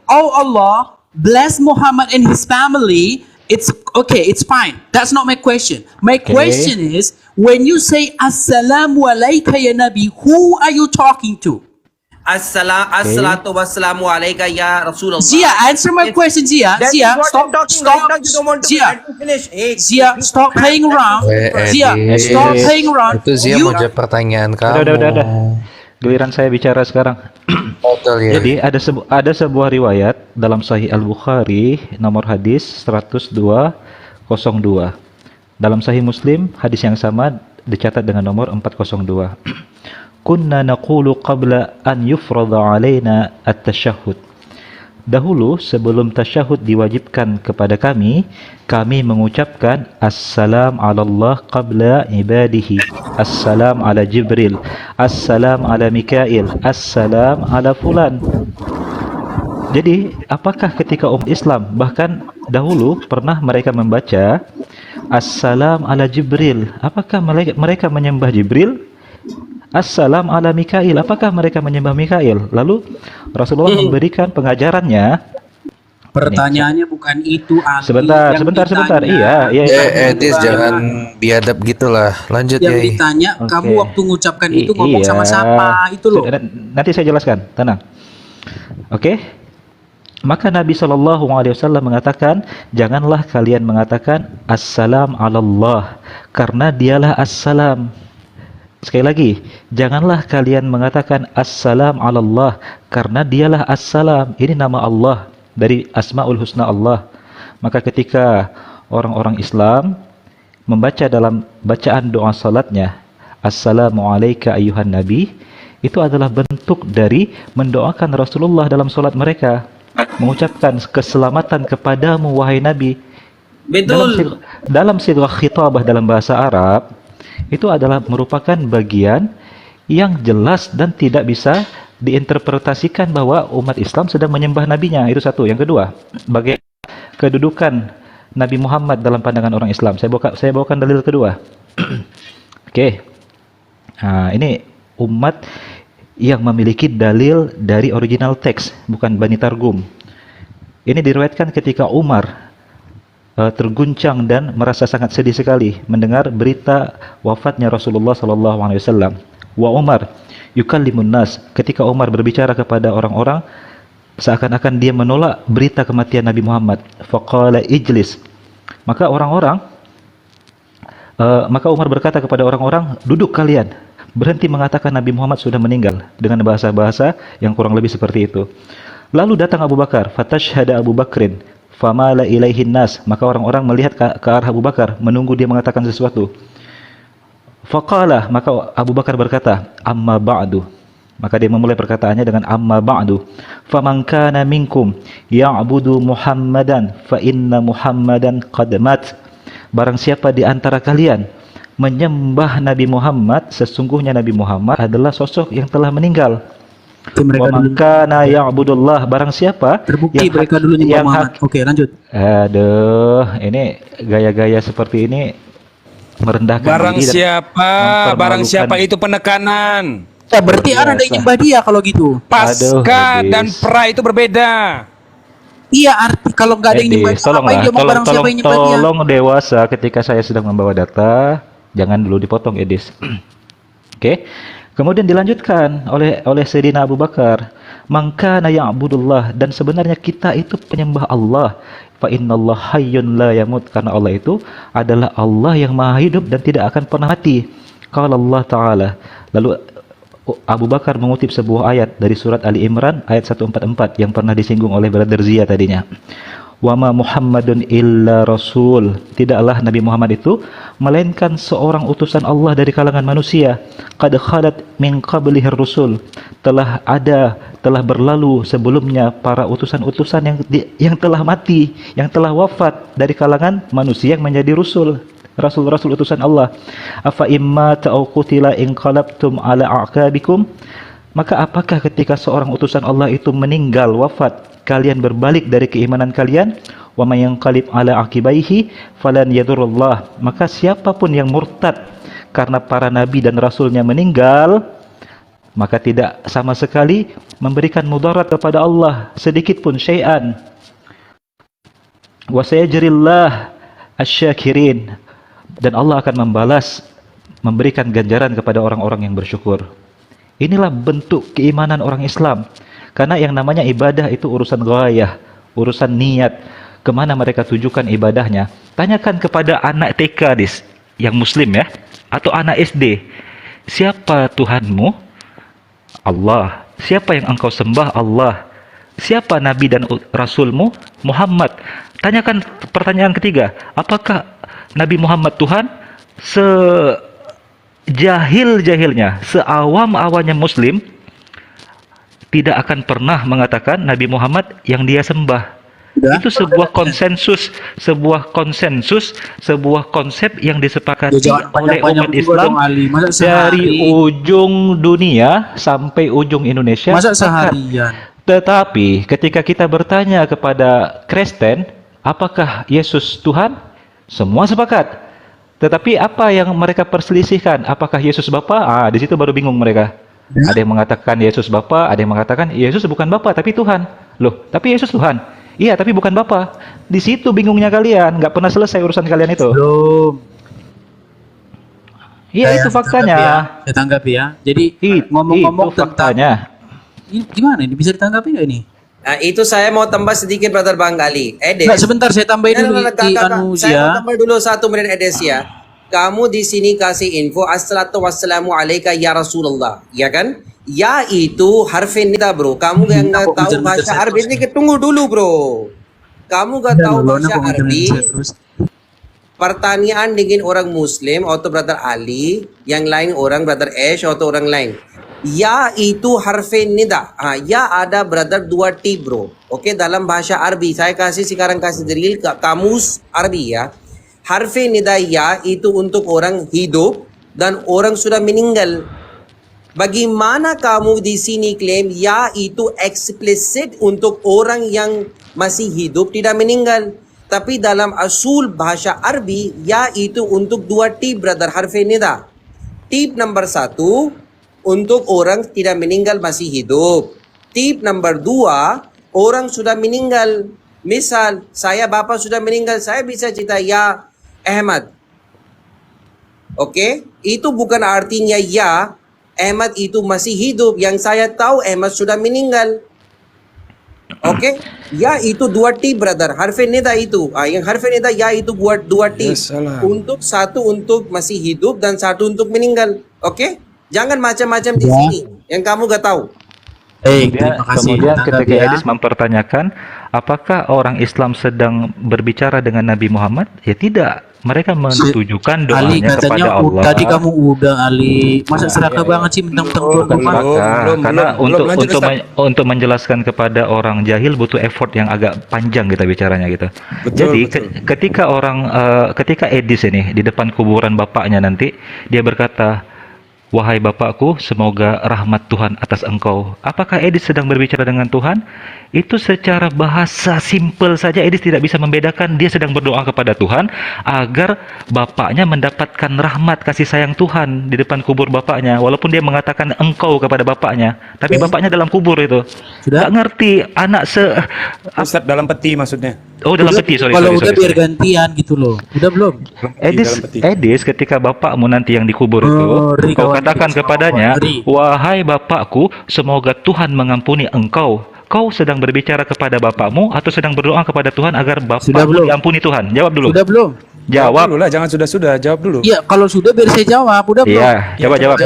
oh Allah, bless Muhammad and his family, it's okay, it's fine. That's not my question. My question is, when you say Assalamu alaikum ya Nabi, who are you talking to? Assalatu wassalamu alayka ya Rasulullah. Zia, answer my question, Zia. That is Zia, what stop, I'm talking stop, right now. You don't want to Zia. let me finish. Hey, Zia, stop playing around. Zia, Edis. stop playing around. Itu Zia You- mau jawab pertanyaan kamu. Udah. Giliran saya bicara sekarang. Betul ya. Jadi ada sebuah riwayat dalam Sahih Al-Bukhari nomor hadis 10202. Dalam Sahih Muslim hadis yang sama dicatat dengan nomor 402. Kunna naqulu qabla an yufrada alaina at-tasyahhud. Dahulu sebelum tasyahud diwajibkan kepada kami mengucapkan assalam ala Allah qabla ibadihi, assalam ala Jibril, assalam ala Mikail, assalam ala fulan. Jadi apakah ketika umat Islam bahkan dahulu pernah mereka membaca assalam ala Jibril, apakah mereka menyembah Jibril? Assalam ala Mikail, apakah mereka menyembah Mikail? Lalu Rasulullah memberikan pengajarannya. Pertanyaannya bukan itu, Aki. Sebentar. Yang Sebentar. ditanya- Iya. Edis, jangan biadab gitulah. Lanjut Yang ya. ditanya, kamu Oke. waktu mengucapkan itu ngomong Iya. sama siapa? Itu loh. Nanti saya jelaskan, tenang. Oke. Maka Nabi SAW mengatakan, janganlah kalian mengatakan assalam ala Allah, karena dialah assalam. Sekali lagi, janganlah kalian mengatakan assalam ala Allah, karena dialah assalam. Ini nama Allah dari Asmaul Husna Allah. Maka ketika orang-orang Islam membaca dalam bacaan doa salatnya assalamu alayka ayyuhan nabi, itu adalah bentuk dari mendoakan Rasulullah dalam salat mereka, mengucapkan keselamatan kepadamu wahai Nabi. Betul. Dalam sighah khitabah dalam bahasa Arab itu adalah merupakan bagian yang jelas dan tidak bisa diinterpretasikan bahwa umat Islam sedang menyembah nabinya. Itu satu. Yang kedua, bagaimana kedudukan Nabi Muhammad dalam pandangan orang Islam. Saya bawakan dalil kedua. Oke. Nah, ini umat yang memiliki dalil dari original teks, bukan Bani Targum. Ini diriwayatkan ketika Umar terguncang dan merasa sangat sedih sekali mendengar berita wafatnya Rasulullah SAW. Wa Umar yukallimun nas, ketika Umar berbicara kepada orang-orang, seakan-akan dia menolak berita kematian Nabi Muhammad. Faqala ijlis. Maka maka Umar berkata kepada orang-orang, duduk kalian, berhenti mengatakan Nabi Muhammad sudah meninggal, dengan bahasa-bahasa yang kurang lebih seperti itu. Lalu datang Abu Bakar, fatashhada Abu Bakrin, famala ilaihin nas, maka orang-orang melihat ke arah Abu Bakar, menunggu dia mengatakan sesuatu. Faqala, maka Abu Bakar berkata, amma ba'du, maka dia memulai perkataannya dengan amma ba'du, faman kana minkum ya'budu Muhammadan fa inna Muhammadan qad mat. Barang siapa di antara kalian menyembah Nabi Muhammad, sesungguhnya Nabi Muhammad adalah sosok yang telah meninggal. Wa man kana ya'budullah, barang siapa Terbukti yang mereka dulu nyembah Muhammad. Oke, lanjut. Aduh, ini gaya-gaya seperti ini merendahkan Barang diri dan siapa mempermalukan. itu penekanan. Ya, berarti ada yang nyembah dia kalau gitu. Pasca Aduh, dan habis. pra itu berbeda. Iya, arti kalau nggak ada yang nyembah dia, ngapain dia mau barang siapa yang nyembah dia? Tolong dewasa ketika saya sedang membawa data, jangan dulu dipotong, Edis. Oke. Kemudian dilanjutkan oleh Sayyidina Abu Bakar, "Mangkana ya'budullah," dan sebenarnya kita itu penyembah Allah. Fa innallaha hayyun la yamut, karena Allah itu adalah Allah yang maha hidup dan tidak akan pernah mati. Qala Allah Ta'ala. Lalu Abu Bakar mengutip sebuah ayat dari surat Ali Imran ayat 144 yang pernah disinggung oleh Brother Zia tadinya. Wa ma Muhammadun illa rasul, tidaklah Nabi Muhammad itu melainkan seorang utusan Allah dari kalangan manusia. Qad khalat min qablihi rusul, telah berlalu sebelumnya para utusan-utusan yang telah mati, yang telah wafat dari kalangan manusia yang menjadi rasul-rasul utusan Allah. Afa imma ta'u qutila inqalabtum ala a'qabikum, maka apakah ketika seorang utusan Allah itu meninggal, wafat, kalian berbalik dari keimanan kalian? Wa may yanqalib ala aqibaihi falan yadurullah, maka siapapun yang murtad karena para nabi dan rasulnya meninggal, maka tidak sama sekali memberikan mudarat kepada Allah sedikit pun, syai'an. Wa sayajrillah asyakirin, dan Allah akan memberikan ganjaran kepada orang-orang yang bersyukur. Inilah bentuk keimanan orang Islam. Karena yang namanya ibadah itu urusan ghayah, urusan niat. Kemana mereka tujukan ibadahnya? Tanyakan kepada anak TK yang muslim ya, atau anak SD. Siapa Tuhanmu? Allah. Siapa yang engkau sembah? Allah. Siapa Nabi dan Rasulmu? Muhammad. Tanyakan pertanyaan ketiga, apakah Nabi Muhammad Tuhan? Sejahil-jahilnya, seawam-awamnya muslim tidak akan pernah mengatakan Nabi Muhammad yang dia sembah. Itu sebuah konsensus, sebuah konsep yang disepakati oleh umat Islam dari ujung dunia sampai ujung Indonesia. Masa seharian? Tetapi ketika kita bertanya kepada Kristen, apakah Yesus Tuhan? Semua sepakat. Tetapi apa yang mereka perselisihkan? Apakah Yesus Bapa? Di situ baru bingung mereka. Ada yang mengatakan Yesus Bapa, ada yang mengatakan Yesus bukan Bapa tapi Tuhan. Loh, tapi Yesus Tuhan. Iya, tapi bukan Bapa. Di situ bingungnya kalian, nggak pernah selesai urusan kalian itu. Belum. Iya, itu faktanya. Saya tanggapi ya. Jadi Itu ngomong-ngomong tentang faktanya. ini gimana ini, bisa ditanggapi nggak ini? Nah, itu saya mau tambah sedikit Brother Bang Gali. Edes. Nggak, sebentar saya tambahin dulu di anu Saya mau Zia. tambah dulu 1 menit Edes ya. Kamu di sini kasih info assalatu wassalamu alaika ya Rasulullah, ya kan? Ya itu harfin nida bro. Kamu yang nggak tahu bahasa Arab ini, tunggu dulu bro. Kamu nggak tahu bahasa Arab. Pertanyaan dengan orang Muslim atau Brother Ali, yang lain orang Brother Ash atau orang lain. Ya itu harfin nida. Ya ada Brother 2 T bro. Oke, dalam bahasa Arabi saya sekarang kasih dalil ke kamus Arabi ya. Harfin nida ya itu untuk orang hidup dan orang sudah meninggal. Bagaimana kamu di sini klaim ya itu eksplisit untuk orang yang masih hidup tidak meninggal? Tapi dalam asul bahasa Arabi ya itu untuk 2 tip Brother harfin nida. Tip nomor 1 untuk orang tidak meninggal masih hidup. Tip nomor 2 orang sudah meninggal. Misal saya bapak sudah meninggal, saya bisa cerita ya Ahmad. Oke, itu bukan artinya ya Ahmad itu masih hidup. Yang saya tahu Ahmad sudah meninggal. Oke, ya itu 2T brother. Harfe nida itu. Yang harfe nida ya itu buat 2T. Ya salam. Untuk satu untuk masih hidup dan satu untuk meninggal. Oke? Jangan macam-macam di Ya. sini. Yang kamu gak tahu. Kemudian ketika Edis mempertanyakan apakah orang Islam sedang berbicara dengan Nabi Muhammad, ya tidak. Mereka mentujukan Ali doanya kepada katanya Allah. tadi kamu udah Ali. Masa serakah banget sih mentang-mentang tuan Bukan rumah. serakah, karena lanjut, Ustaz. untuk menjelaskan kepada orang jahil butuh effort yang agak panjang kita bicaranya gitu. Betul, Jadi betul. ketika Edis ini di depan kuburan bapaknya nanti dia berkata, "Wahai bapakku, semoga rahmat Tuhan atas engkau." Apakah Edis sedang berbicara dengan Tuhan? Itu secara bahasa simpel saja Edis tidak bisa membedakan dia sedang berdoa kepada Tuhan agar bapaknya mendapatkan rahmat kasih sayang Tuhan di depan kubur bapaknya, walaupun dia mengatakan engkau kepada bapaknya, tapi bapaknya dalam kubur itu. Sudah? Nggak ngerti anak Ustaz dalam peti maksudnya. Oh, dalam peti, sorry. Kalau sorry, udah sorry, biar sorry. gantian gitu loh. Udah belum? Edis ketika bapakmu nanti yang dikubur itu, Ngeri, kau kawan. katakan kepadanya, Ngeri. "Wahai bapakku, semoga Tuhan mengampuni engkau." Kau sedang berbicara kepada bapakmu atau sedang berdoa kepada Tuhan agar Sudah bapakmu belum? diampuni Tuhan? Jawab dulu. Sudah belum? Jawab. dulu lah, jangan sudah, jawab dulu. Iya, kalau sudah biar saya jawab. Udah belum? Iya, coba jawab.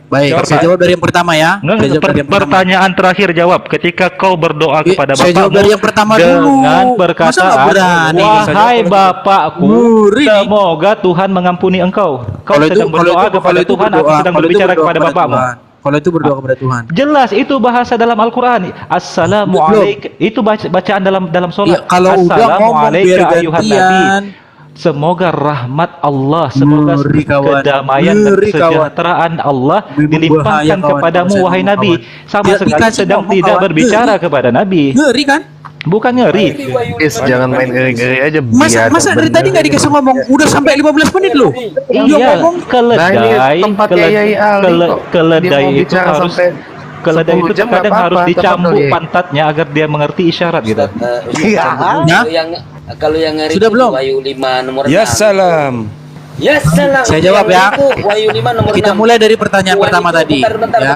Baik, saya jawab dari yang pertama ya. Enggak, Saya jawab dari yang pertama. pertanyaan terakhir jawab. Ketika kau berdoa kepada saya jawab bapakmu dari yang pertama dulu. dengan Masa perkataan, nggak berani? "Wahai bapakku, Ngeri nih. semoga Tuhan mengampuni engkau." Kau Kalau itu- sedang kalau berdoa itu- kepada kalau itu Tuhan atau berdoa- sedang kalau itu berbicara berdoa kepada bapakmu? Tuhan. Kalau itu berdoa kepada Tuhan. Jelas itu bahasa dalam Al-Qur'an. Assalamualaikum. Itu bacaan dalam Ya, salat. kalau udah ngomong biar ayuhan nabi. gantian. Semoga rahmat Allah, semoga Ngeri, kawan. kedamaian dan Ngeri, kawan. kesejahteraan Allah Memang dilimpahkan bahaya, kawan, kepadamu kalau saya wahai ngomong, Nabi. kawan. Sama Ya, sekali dikasih sedang ngomong, tidak kawan. berbicara kepada Nabi. Ngeri kan? Bukan ngeri. Jangan main ngeri-ngeri aja. Masa dari tadi nggak dikasih ngomong? Udah sampai 15 menit loh. Iya, keledai, tempat Yai Ali kok. keledai Dia mau itu bicara harus sampai keledai 10 itu jam terkadang nggak harus apa-apa, tetap dicambuk dong, Yai. pantatnya agar dia mengerti isyarat gitu. Iya. Kalau yang ngeri Sudah itu belum? Wahyu 5 nomor Ya 6. salam. Ya salam. Saya jawab Yang ya. ngeri itu Wahyu 5 nomor Kita 6. mulai dari pertanyaan Wahyu pertama itu tadi. bentar, Ya.